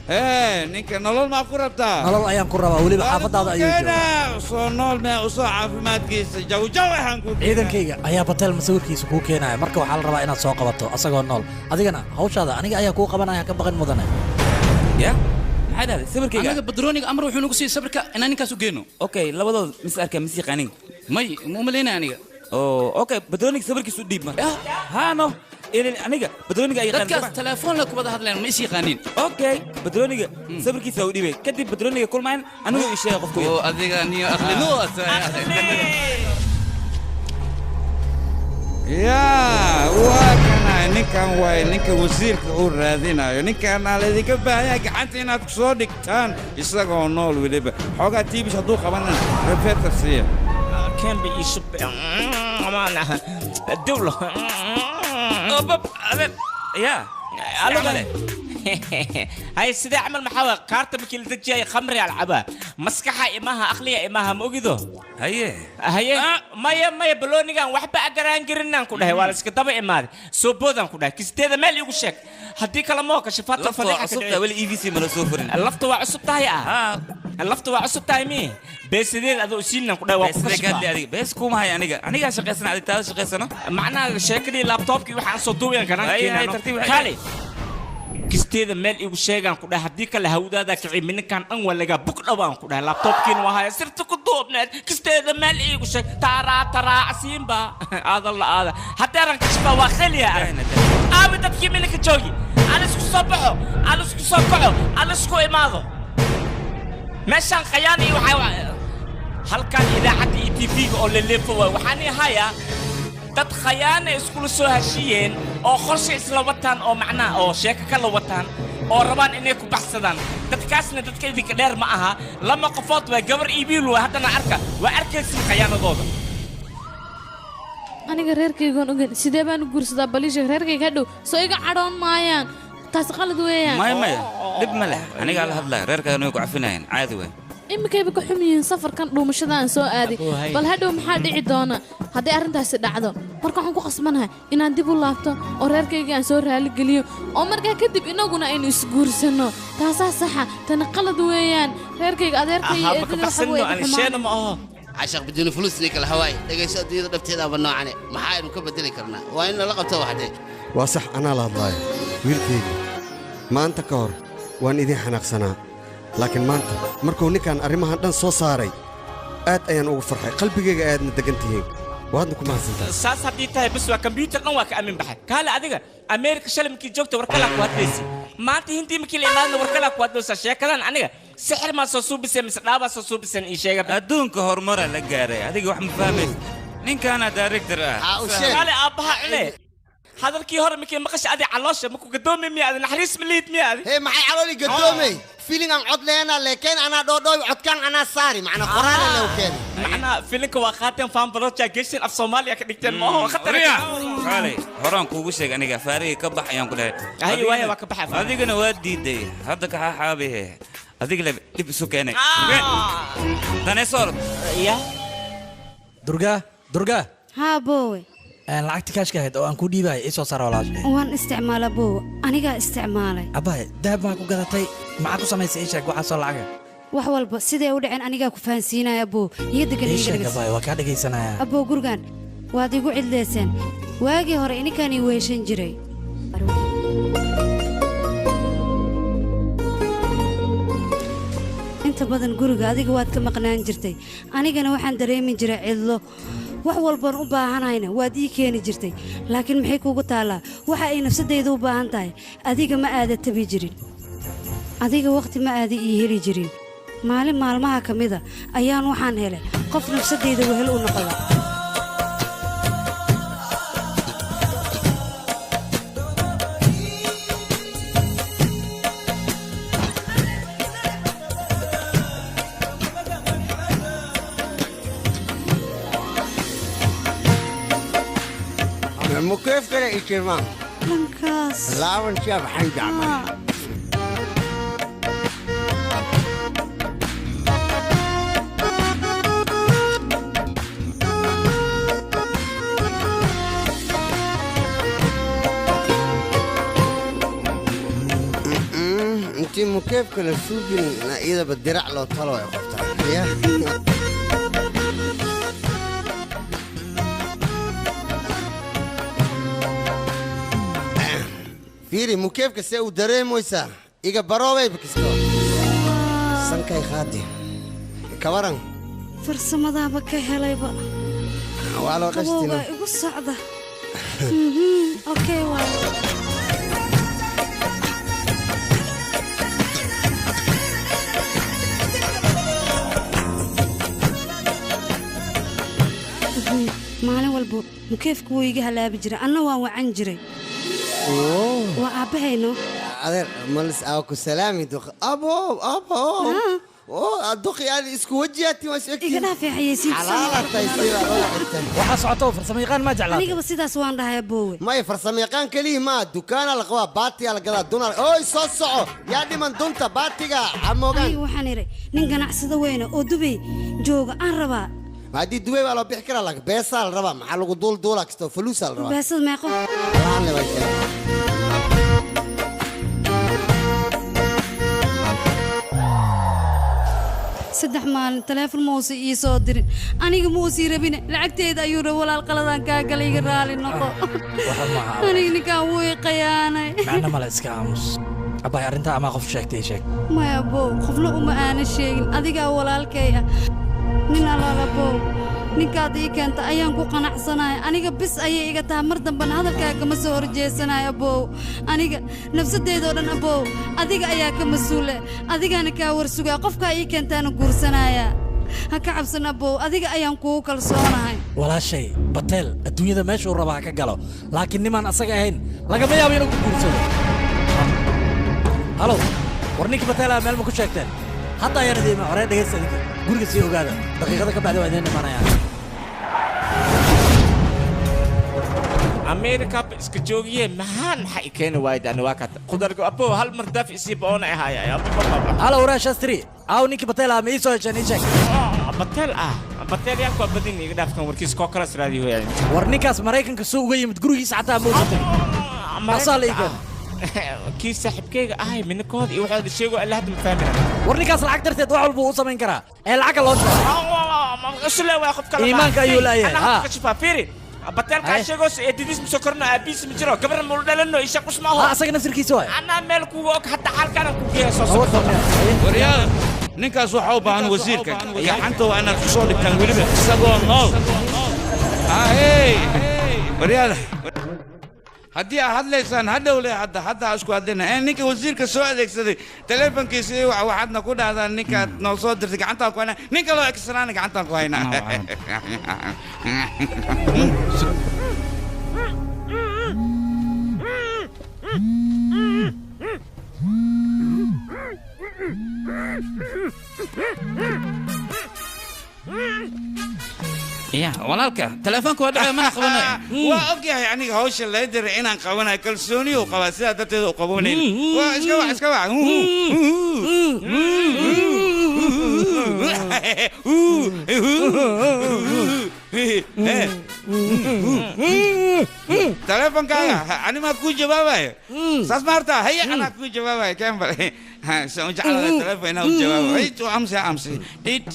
ninka nolol maa ku rabtaa nolol ayaan ku rabaa weliba xaafadaada ayuu joogaa soo nool mee usoo caafimaadkiisa jawjaw ahaan ku ciidankayga ayaa batel masawirkiisa kuu keenaya marka waxaa la rabaa inaad soo qabato asagoo nool adigana hawshaada aniga ayaa kuu qabanaya ka baqin mudane ya maxaad ahday sawirkayga anaga badrooniga amar wuxuu nagu siiyey sawirka inaan ninkaas u geeno okay labadood mis arkaa mis yaqaanin may ma umalaynaya aniga اوكي بدرونيك صبرك سو ديب ما هانو aniga badrooniga ay qaan dadkaas telefoon la kubada hadleen ma is yaqaanin okay badrooniga sabirkii soo dhibay kadib badrooniga kulmaan anigu ii sheegay qofku oo adiga niyo aqlino يا واكنا ninkan way ninka wasiirka uu raadinayo ninkan aladika baahay gacanta inaad ku soo dhigtaan isagoo nool waliba xogaa tiibis haduu qabanan refertarsiya كان بيشب أمانة الدولة أوبب يا هاي السيدة عمل محاوى كارت بكل دجاي خمري على العبا مسكحة إماها أخلية إماها موجودة هي ما بلوني كان وحبة أجران جرنا كلها ولا سكتابة إماد سوبودان كلها كستة مال يقول شك هدي كلامك شفات لفظ عصبتها ولا إي في سي من سوفرين اللفظ وعصبتها يا اللفظ وعصبتها مين بس دين هذا وسيلنا كلها وقفش بس كوم هاي أنا شقيسنا على تاز شقيسنا معناه شكلي لابتوب كي وحنا صدوق كان هاي ترتيب خالي كستيدا مال igu sheegan ku dhahay hadii kale hawdaada kicay minkan an walaga bukdhawaan ku dhahay laptopkiin waa haya sirta ku duubneed kisteeda meel iigu sheeg taraa asiinba aadan la aada haddeeran kashfa waa khaliya aabi dadkii milinka joogi aan isku soo baxo aan isku soo kaco aan isku imaado meeshaan khayaan iyo waxaa halkan idaacadda iyo tv-ga oo leleefo waay waxaan hayaa dad khayaana iskula soo heshiiyeen oo qorshe isla wataan oo macnaa oo sheeko kala wataan oo rabaan inay ku baxsadaan dadkaasna dadka idinka dheer ma aha lama qofood waa gabar iibiil waa haddana arka waa arkaysin khayaanadooda aniga reerkaygoon ogen sidee baan u guursadaa baliisha reerkayga hadhow soo iga cadhoon maayaan taas qalad weeyaan maya dhib ma leh anigaa la hadlaya reerkaagan way ku cafinayaan caadi weyn imikayba ka xum yihiin safarkan dhuumashada aan soo aaday bal hadhow maxaa dhici doona hadday arrintaasi dhacdo marka waxaan ku qasbanahay inaan dib u laabto oo reerkayga aan soo raaligeliyo oo markaa kadib inaguna aynu isguursanno taasaa saxa tani qalad weeyaan reerkayga adeerkay iyo eedada waxa weeye عشق بدون فلوس ليك الهواي دقيس أدير دفتينا بالنوعاني محايد وكبدلي كرنا وإن لقبته واحدة وصح أنا لا ضايع ويلكيجي ما أنت كور وأن إذا حنق سنة لكن ما أنت مركوني كان أرمها دن صو صاري أيان أو فرحة قلبي قاعد ندقنتين وهذنكم ما زلت ساس حديتها بس وكمبيوتر نواك أمين بحد كهلا أديك أمريكا شلم كي جوكت وركلك وهدلسي ما أنت هندي مكيل إيمان وركلك وهدلس أشياء كذا أنا سحر ما سوسو بسن مسلابا سوسو بسن إيشيء أدونك هرمرة لقاري هذيك واحد مفهمش نين كان دايركتور قال أبها عليه هذا الكي هرم كي مقش أدي علاشة مكو قدومي مياه نحريس مليت مياه هي معي علولي قدومي فيلين عن عد لنا لكن أنا دو عد كان أنا ساري معنا قرآن لو كان معنا فيلينك وخاتم فام بروتشا جيشن في صوماليا كديكتن ما هو خطر خالي هران كوغوشك أنا فاري كبح يوم كله أيوة أيوة كبح هذيك أنا ودي دي هذاك حابه هذيك اللي لبسوك أنا دانيسور يا درجة ها بوي lacagta kaashka ahayd oo aan ku dhiibay isoo sar walaashay waan isticmaala boo aniga isticmaalay abay dahab ma ku gadatay maxaa ku samaysay ii sheeg waxa soo lacaga wax walba sidee u dhaceen aniga ku fahansiinaya boo iyo degan ii sheeg abay waa ka dhageysanaya abo gurgan waad igu cidleyseen waagii hore inikani weeshan jiray inta badan guriga adiga waad ka maqnaan jirtay anigana waxaan dareemi jiray cidlo wax walban u baahanayna waad ii keeni jirtay laakiin maxay kuugu taallaa waxa ay nafsadayda u baahan tahay adiga ma aada tabi jirin adiga wakhti ma aada ii heli jirin maalin maalmaha ka mida ayaan waxaan helay qof nafsadayda wehel u noqda مكيف كده يتشرمان لنكاس لا ونشاف حنجة عمال انتي مكيف كده شوفين اذا بالدرع لو طلعوا يا قفتها يا فيري مو كيف كسي ودريم ويسا إيجا بروي بكسكو سنكاي خاتي كورن فرسمدا بكا هلايبا والو قشتينا igu socda okay waa maalin walba mukeefku wuu iga halaabi jiray anna waan wacan jiray وأبهينو هذا ملص أوكو سلامي دوخ أبو الدوخ يعني اسكو وجهتي واسكتي إيقنا في حيسين حلالة تيسير waxa socoto farsamayaqaan ma jeclaa aniga sidaas waan dhahay boowe ما farsamayaqaan kaliya ma dukaan la qaba baatiga la gada dunar oo soo soco yaa dhiman dunta baatiga amoogan waxaan iray nin ganacsado weyn oo Dubai jooga aan rabaa هادي دوي ولا بيحكي لك بيسال ربا مع لو دول دولك استو فلوس الربا بيسال ما يقول الله يبارك saddex maalin telefoon muusi ii soo dirin aniga muusi rabin lacagteeda ayuu rabay walaal qaladaan ka galay iga raali noqo aniga ninkaan wuu i qayaanay macna mala iska aamus abay arrinta ama qof sheegtay sheeg maya boo qofna uma aana sheegin adiga walaalkay ah nin alaalabow ninkaad ii keenta ayaan ku qanacsanahay aniga bis ayay iga tahay mar dambana hadalkaaga kama soo horjeesanayo abow aniga nafsadeedoo dhan abow adiga ayaa ka mas-uule adigaana kaa warsugaa qofkaa ii keentaana guursanaya ha ka cabsan abow adiga ayaan kugu kalsoonahay walaashay bateel adduunyada meeshuu rabaa ka galo laakiin nimaan asaga ahayn lagama yaabo inuu ku guursado halow war ninkii bateelaa meel ma ku sheegteen hadda ayaan idiima horee dhegaysta idinka guriga sii ogaada daqiiqada ka bacdi waa idiin dhimanayaan أمريكا إسكتشوجية مهان حق كانوا وايد أنا واقعت قدر أبو هل مرداف يسيب أنا هاي يا أبو هلا ورا شاستري أو نيكي بتلا ميسو عشان يشك بتلا يا كوا بدين يقدر كم وركيس كوكرس راديو يعني ورنيكاس مريكان كسوق جاي متجرو ساعتها موجود ما صار لي كيس سحب كيك هاي من كود يوحد الشيء اللي هذا مفهمنا ورنيكاس العقدر تدوع البوصة من كرا العقل الله إيش اللي واخد كلام إيمانك أيوة لا أنا كشفها فيري بتل كاشيغوس إدريس مسكرنا أبيس مجرا كبر مولدنا إيش أقص معه أسأل نفس الكيسوي أنا ملكوك حتى حال كان كوكيه صوص وريال ninkaas waxa u baahan wasiirka gacanta waa inaad ku soo dhigtaan weliba isagoo nool waryaal haddii aad hadlaysaan hadhowle hadda isku hadlayna ninka wasiirka soo adeegsaday taleefankiisa waxaadna ku dhahdaan ninkaad noo soo dirtay gacantaan ku haynaa ninka loo egsanaana gacantaan ku haynaa يا walaalka telefoonka waa dhacay mana qabanayo waa ogyahay aniga hawsha la diray inaan qabanayo kalsooni oo qaba sida dadteed u qabanayn waa iska wax telefonkaaga ani ma ku jawaabayo saas maarta haya ana ku jawaabayo kambal soo jeclaa telefoon inaan u jawaabo hay to amsi dit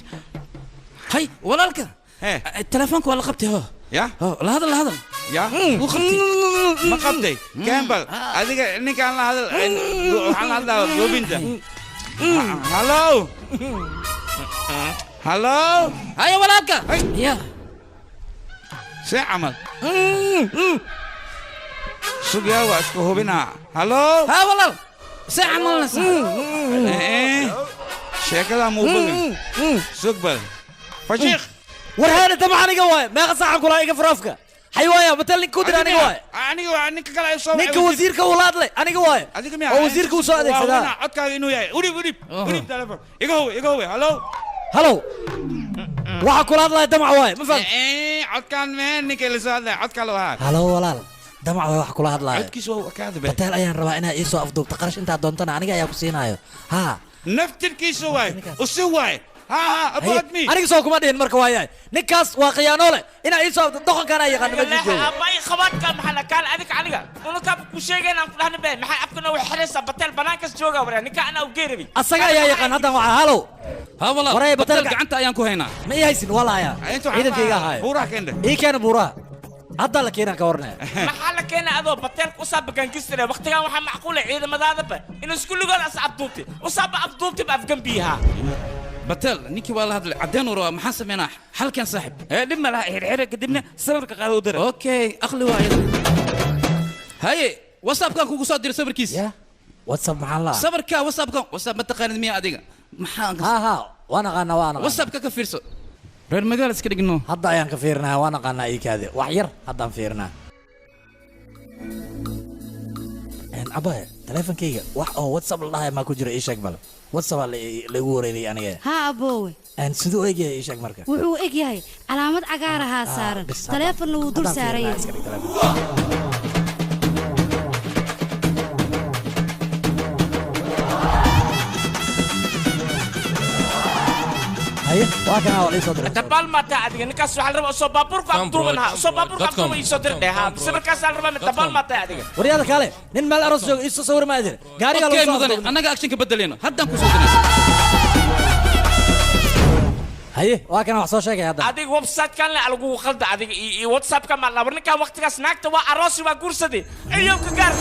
hay walaalka التليفون ولا قبتي هو يا هذا يا وقبتي ما قبتي كامبل هذيك انك انا هذا روبنتا هلو هلو هيا ولادك يا شو عمل سوق يا واسكو بنا هلو ها والله ساعة عملنا شكلها مو بغل سوق بل فشيخ ورهانة تبع أنا جواي ما قصعك ولا إيجا فرافك حيوايا بتلني كودر أنا جواي أنا كلا يصور نيك وزيرك ولاد لي أنا جواي وزيرك وصادق سدا أنا أتكلم إنه يا وريب تلفون إيجا هو هلو وحك ولاد لي دمع واي ما فهم أتكلم من نيك اللي صار لي أتكلم هذا هلو ولاد دمع واي وحك ولاد لي عدك سو كذب بتل أيام ربعنا إيسو أفضل تقرش أنت دونتنا أنا جاي أبصينا ها نفتر كيسو واي وسواي ها أبغى مين أنا كسوق ما دين مركواي نكاس واقيانوله إن إيسو دخل كان أي خان لا أبغى خبرت كم حلا كان أذيك عليك ونكاب كوشيجين أنا فلان بين ما أبكنا وحرس بتل بناكس جوجا ورا نكا أنا وجيربي أسرع يا خان هذا مع هلو ها والله ورا بتل أنت أيامكو هنا ما يحسن ولا يا إذا كيجا هاي بورا كنده إيه كان بورا هذا لك هنا كورنا محلك هنا أذو بتل أصاب بجنكستر وقت كان وح معقولة عيد ما ذا ذبه إنه سكول قال أصعب دوبتي أصاب أبدوبتي بأفجن بيها بتل نيكي والله هذا عدين ورا محاسب مناح حل كان صاحب لما لا هير قدمنا صبرك قالوا در اوكي اخلي واحد هاي واتساب كان كوكو صادر صبر كيس يا واتساب مع الله صبر كا واتساب ما تقارن 100 اديقه محان ها وانا واتساب كا كفيرسو reer magaal iska dhigno hadda ayaan ka fiirnaa waan aqaanaa ii kaade wax yar haddaan fiirnaa abaya teleefankayga wax oo whatsapp la dhahay maa ku jira ii sheeg bal whatsapp lagu wareeriyay aniga ها أبوي siduu egyahay ii sheeg marka wuxuu eg yahay calaamad cagaar ahaa saaran taleefonna wuu dul saaran yahay وكان أول يصدر تبال ما تعدي نكاس على الربع صبابور كابتومنها صبابور كابتومن يصدر ده بس بركاس على الربع تبال ما تعدي ورياض كاله نين مال أرز جو يصور ما أدري قاري قالوا اوكي مدن انا قاعد اكشن كبدلينه هدان كو سودنيس هاي وكان wax soo sheegay hadda adiga website kan la lagu khalda adiga iyo whatsapp kan ma labarnika waqtigaas naagta waa aroosi waa guursaday iyo ka gaar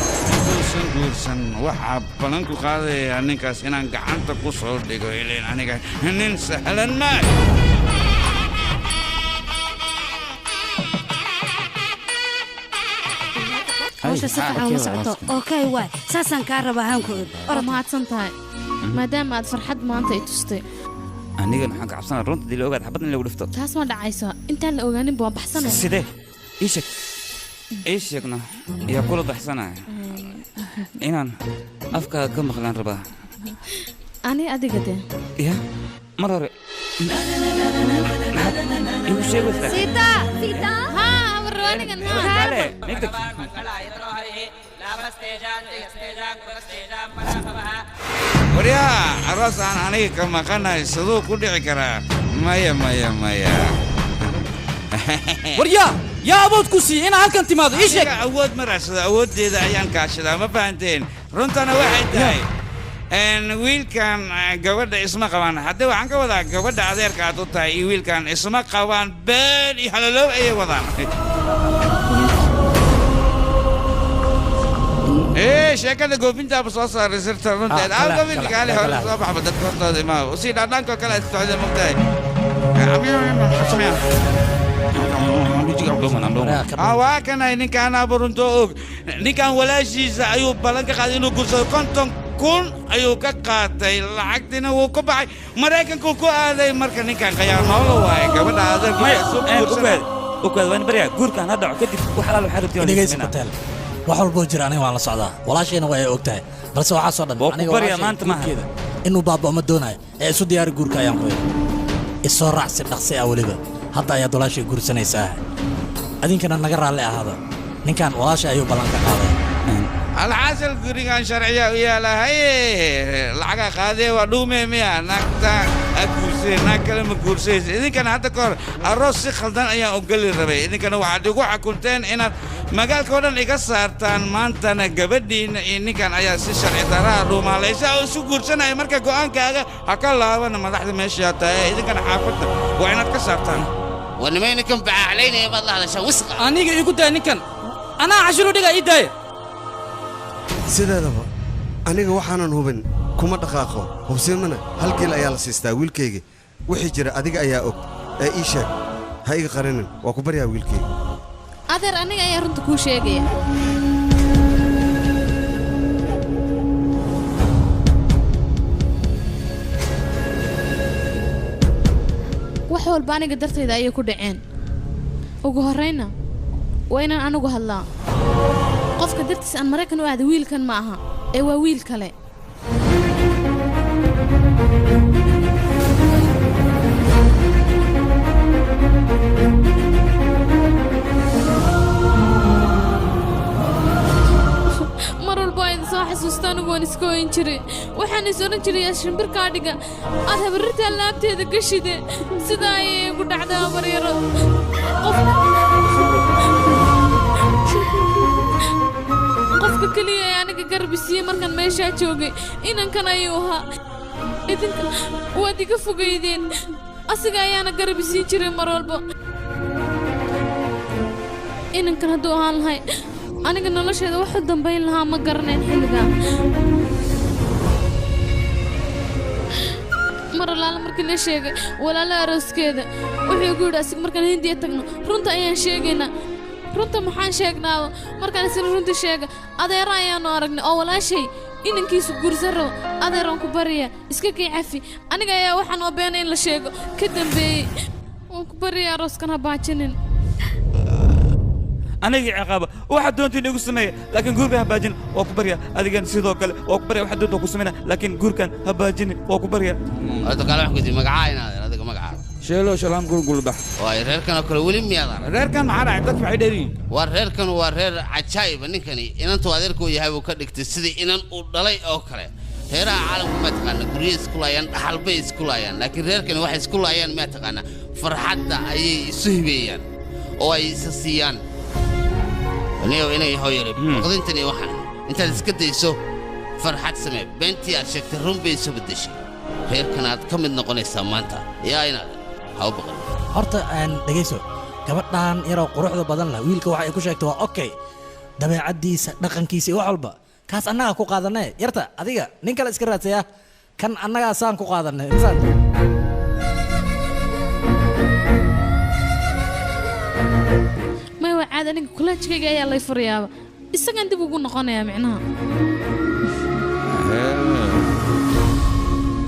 guursan waxa balan ku qaaday ninkaas inaan gacanta ku soo dhigo ileen aniga nin sahlan ma hawsha si fiican uma socoto okay waay saasaan kaa rabaa haanku orod mahadsan tahay maadaama aad farxad maanta i tustay anigan waxaan ka cabsanaa runta dii la ogaad xabad in lagu dhifto taas ma dhacayso intaan la ogaanin baan baxsanaya sidee ii sheegna yaa kula baxsanaya inaan afkaaga ka maqlaan rabaa ani adiga de ya mar hore igu sheegaysaa sita ha warwanigan ha kale nigdak waryaa aroos aan aniga ka maqanahay siduu ku dhici karaa maya waryaa yaa awood ku siiye inaa halkan timaado ii sheeg awood ma raadsado awooddeeda ayaan kaashadaa ma fahanteen runtana waxay tahay wiilkan gabadha isma qabaan haddii waxaan ka wadaa gabadha adeerka aad u tahay iyo wiilkan isma qabaan been iyo halalow ayay wadaan sheekada goofintaaba soo saaray sirta runteed goofinkaali hore soo baxba dadka hortooda imaa sii dhaadhaankoo kale aad socda mogtahay waa kanay ninkaanaaba runto og ninkan walaashiisa ayuu ballan ka qaaday inuu gursado 50,000 ayuu ka qaatay lacagtiina wuu ku baxay maraykankuu ku aaday marka ninkan qayaanoola waaye gabadha adeerkuukaad waan baryaa guurkaan ha dhaco kadib wax alaal waxaa rabtay wax walboo jira aniga waan la socdaa walaashayna waa ay og tahay balse waxaasoo dhan aniga walaashayguurkeeda inuu baaba'o ma doonayo ee isu diyaari guurka ayaan ku yidhi isoo raac si dhaqsi ah weliba hadda ayaad walaashay guursanaysaa adinkana naga raalli ahaada ninkan walaashay ayuu ballan ka qaaday alxaasal gurigan sharciya u yaalahay lacaga qaadee waa dhuumee miya naagta guursay naag kale ma guursaysa idinkana hadda ka hor aroos si khaldan ayaan ogoli rabay idinkana waxaad igu xakunteen inaad magaalka oo dhan iga saartaan maantana gabadhiina iyo ninkan ayaa si sharci daraa dhuumaalaysa oo isu guursanaya marka go'aankaaga ha ka laabana madaxda meeshaa tahay idinkana xaafadda waa inaad ka saartaan ونمي نكم بعلينا يا بالله هذا شو وسق أنا يقول ده نكن أنا عشرة دقيقة إيداي sideedaba aniga waxaanan hubin kuma dhaqaaqo hubsiimana halkii ayaa la siistaa wiilkayga wixii jira adiga ayaa og ee ii sheeg ha iga qarinin waa ku baryaa wiilkayga adeer aniga ayaa runta kuu sheegaya wax walba aniga dartayda ayay ku dhaceen ugu horrayna waa inaan anigu hadlaa qofka dartiis aan maraykan u aaday wiilkan ma aha ee waa wiil kale mar walba ayd soo xasuusta anigu waan iska oyn jiray waxaan is odhan jiray shimbirkaa dhiga aad habarirtaa laabteeda gashide sidaa ayay igu dhacdaa baryaro qofka keliya ee aniga garbisiiyey markaan meeshaa joogay inankan ayuu ahaa idinka waad iga fogaydeen asiga ayaana garbisiin jiray mar walba inankan hadduu ahaan lahay aniga nolosheeda wax u dambayn lahaa ma garanayn xilligaa mar allaala markii la sheegay walaala arooskeeda wuxuu igu yidhi asiga markaan hindiya tagno runta ayaan sheegaynaa runta maxaan sheegnaado markaan isla runta sheega adeera ayaanu aragnay oo walaashay inankiisu guursan rabo adeeraan ku barya iska kii cafi aniga ayaa waxaan oo beena in la sheego ka dambeeyey waan ku barya arooskan ha baajinin anigii ciqaaba waxaad doontiin igu sameeya laakiin guurkan ha baajin waa ku barya adigan sidoo kale waa ku barya waxaad doonta ku sameynaa laakiin guurkan ha baajinin waa ku barya هذا كلام حكيتي مقعة هذا مقعة شيلو شلام قول بح واي رير كانوا كل ولي ميادر رير كان معنا عندك في عيدين والرير كانوا والرير عجايب نكني إن أنتوا هذيركوا يهاجوا كدك تسدي إن ودلي أوكله هيرا عالم ما تقنا كريس كلايان حلبيس كلايان لكن رير كانوا واحد كلايان ما تقنا فرحة أي سهبيان أو أي سسيان ونيو إنا يهويرب قدنتني واحد أنت تسكت يسوع فرحة سمع بنتي أشكت الروم بيسوع بدشي reer kanaad ka mid noqonaysaa maanta yaa inaad ha u baqan horta aan dhegayso gabadhan yaroo quruxda badan leh wiilka waxa ay ku sheegtay waa okay dabeecaddiisa dhaqankiisa iyo wax walba kaas annagaa ku qaadanay yarta adiga nin kale iska raadsaya kan annagaa saan ku qaadanay insaan may waa caad aniga kulaajkayga ayaa lay furayaaba isagan dib ugu noqonayaa micnaha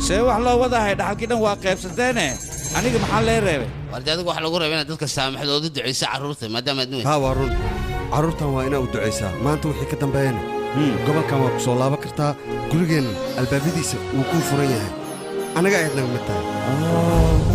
see wax loo wadahay dhaxalkii dhan waa qaybsateene aniga maxaa lee reebay wardi adigu waxa lagu reebay inaad dadka saamaxdoodu ducaysa carruurta maadaama aad nuuy haa waa run carruurtan waa inaa u ducaysaa maanta wixii ka dambeeyana gobolkan waa ku soo laaban kartaa gurigeenna albaabadiisa wuu kuu furan yahay annaga ayaad naga mid tahay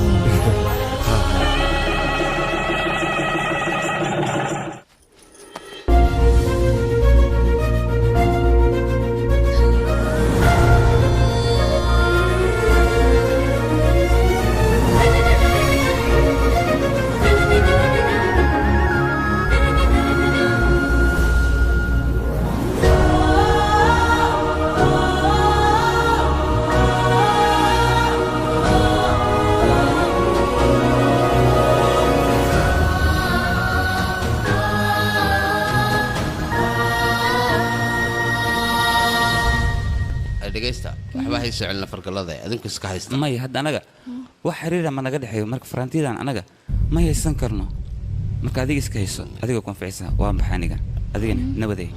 maya hadda anaga wax xiriira ma naga dhexeeyo marka farantidan anaga ma haysan karno marka adiga iska hayso adiga konficisa waa maxay aniga adigana nabaday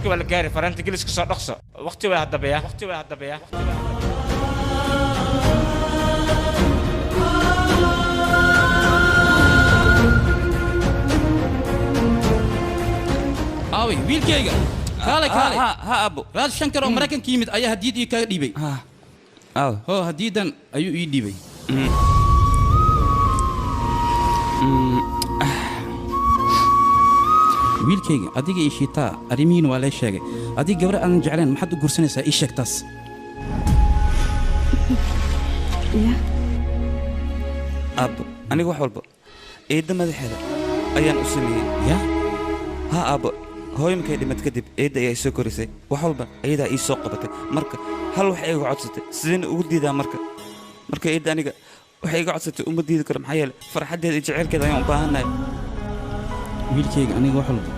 ولا قاري فرنت جلس كسر رقصة وقتي ولا هالضبية آوي ويل كيجا كالي ها أبو راس شنكر أمريكان كيمت أيه هديد يكاد ديبي هو هديدا أيو يديبي wiilkayga adiga ii shiitaa arrimihiin waa lee sheegay adiga gabar aan jeclayn maxaad u gursanaysaa ii sheeg taas aabbo aniga wax walba eedda madaxeeda ayaan u sameeyey haa aabbo hooyamkay dhimad kadib eedda ayaa isoo korisay wax walba ayadaa ii soo qabatay marka hal wax iga codsatay sidayna ugu diidaa marka eedda aniga waxay iga codsatay uma diidi karo maxaa yeele farxaddeeda iyo jaceylkeeda ayaan u baahannahay wiilkayga aniga wax walba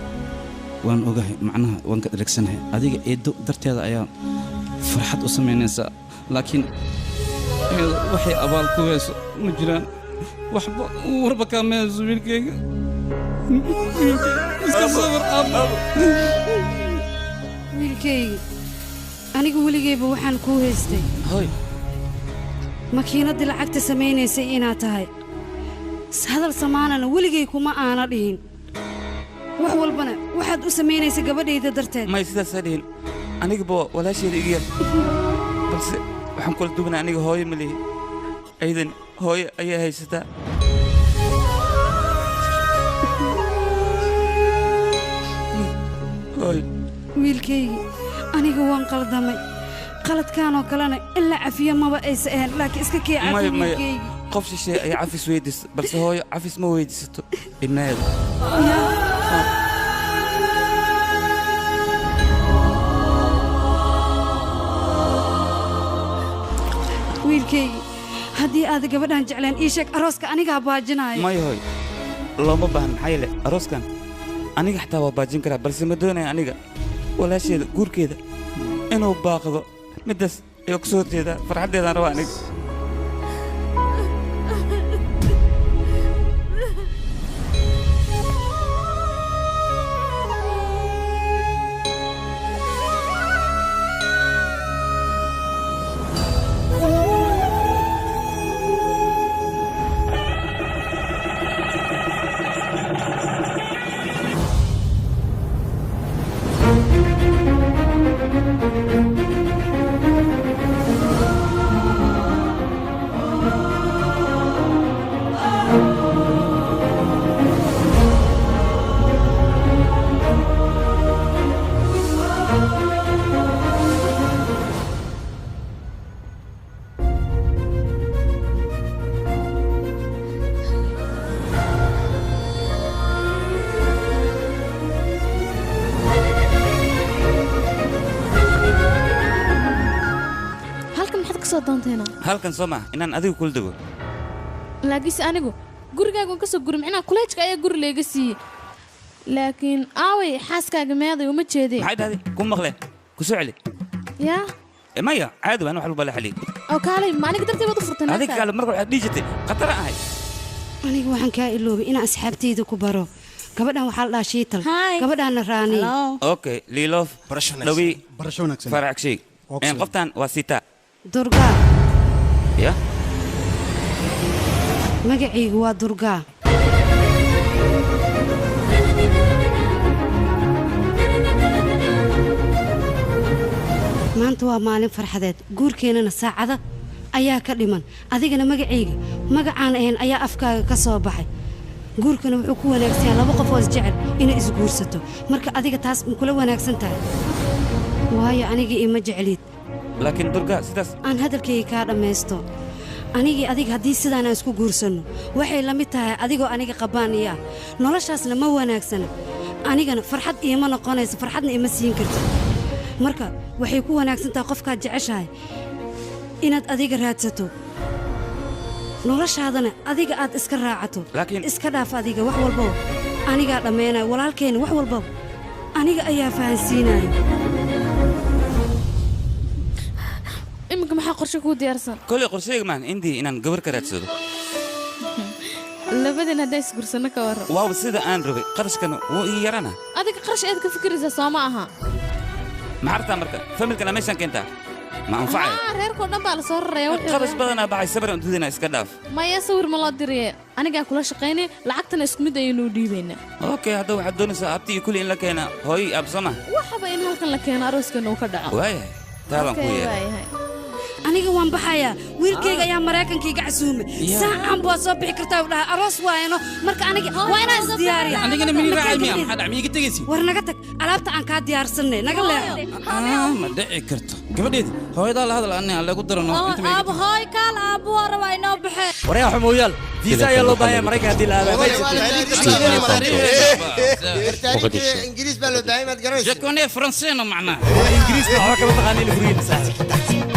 waan ogahay macnaha waan ka dheregsanahay adiga eeddo darteeda ayaa farxad u samaynaysaa laakiin waxay abaal ku heeso ma jiraan waxba warba kaa mahayso wiilkayga iska sabar wiilkayga aniga weligayba waxaan kuu haystay makiinaddii lacagta samaynaysay inaad tahay hadal samaanana weligay kuma aana dhihin wax walbana waxaad u samaynaysa gabadhayda darteed may sidaasaa dhihin anigaba walaasheeda igu yar balse waxaan kula duwanaa aniga hooyo ma lihi aydan hooyo ayaa haysataa wiilkaygi aniga waan qaldamay qaladkaanoo kalena ilaa cafiya maba aysa ahayn laakiin iska kee cafi wiilkaygi qof shisheeye ayaa cafis weydiista balse hooyo cafis ma weydiisato ibnaheeda wiilkaygi haddii aad gabadhaan jeclaan ii sheeg arooska anigaa baajinaayo may hooy looma baahan maxaa yeele arooskan aniga xataa waa baajin karaa balse ma doonaya aniga walaasheeda guurkeeda inuu baaqdo middaas ayaa ku soo horjeedaa farxaddeedaan rabaa aniga soo doonteena halkan soo maaha inaan adigu kula dego laakiinse anigu gurigaaga ka soo guri micnaa kuleejka ayaa guri leega siiyey laakiin aaway xaaskaaga meeday uma jeedee maxay dhahday ku maqleen ku soo celi yaa maya caadi waan wax walba la xaliyey oo kaalay maalinka darteed baad u furtay adiga kale marka waxaad dhihi jirtay khatar ahay aniga waxaan kaa iloobay inaan asxaabtayda ku baro gabadhan waxaa la dhahaa shiital gabadhaana raani okay liilof dhawi faracshay qoftan waa sita durgaa ya magacaygu waa durgaa maanta waa maalin farxadeed guurkeennana saacada ayaa ka dhiman adigana magacayga magacaan ahayn ayaa afkaaga ka soo baxay guurkana wuxuu ku wanaagsan yahay laba qof oo isjecel inay isguursato marka adiga taas ma kula wanaagsan tahay waayo anigii ima jeclid laakiin durga sidaas aan hadalkayga kaa dhammaysto anigii adiga haddii sidaan aan isku guursanno waxay la mid tahay adigoo aniga qabaan iyo ah noloshaasna ma wanaagsana anigana farxad iima noqonayso farxadna ima siin karto marka waxay ku wanaagsan tahay qofkaad jeceshahay inaad adiga raadsato noloshaadana adiga aad iska raacato iska dhaaf adiga wax walbaba anigaa dhammaynaya walaalkeenna wax walbaba aniga ayaa fahansiinaya iminka maxaa qorshe kuu diyaarsan koley qorsheyga maan indii inaan gabar ka raadsado labadeen haddaa isgursano ka warran waaba sida aan rabay qarashkana wuu ii yarana adiga qarash eed ka fikiraysaa soo ma aha maxaa rabtaa marka familkana meeshaan keentaa ma anfacay reerkoo dhan baa la soo raraya qarash badanaa baxay sabar untadina iska dhaaf maya sawir ma loo diriye anigaa kula shaqaynay lacagtana isku mid ayaynu dhiibaynaa okay hadda waxaad doonaysaa abti iyo kulli in la keena hooyo absama waxaba in halkan la keeno arooskeenna uu ka dhaco waayahay taabaan ku yeeray aniga waan baxayaa wiilkayga ayaa maraykankayga casuumay saacan baa soo bixi kartaa u dhahay aroos waayano marka aniga waa inaan isdiyaariya anigana mini raacay miya maxaa dhac miyiga tegaysi war naga tag alaabta aan kaa diyaarsanay naga leexo ma dhici karto gabadheedi hooyadaa la hadal anna lagu darano aab hooy kaal aab waa rabaa inoo baxee waryaa xumooyaal fiisa ayaa loo baahan yahay maraykan haddii la aadaa ingiriis baa loo baahan yahay maad garanaysa je connais français no macnaa ingiriiska waxba kama taqaaniin gurigiina saaxiib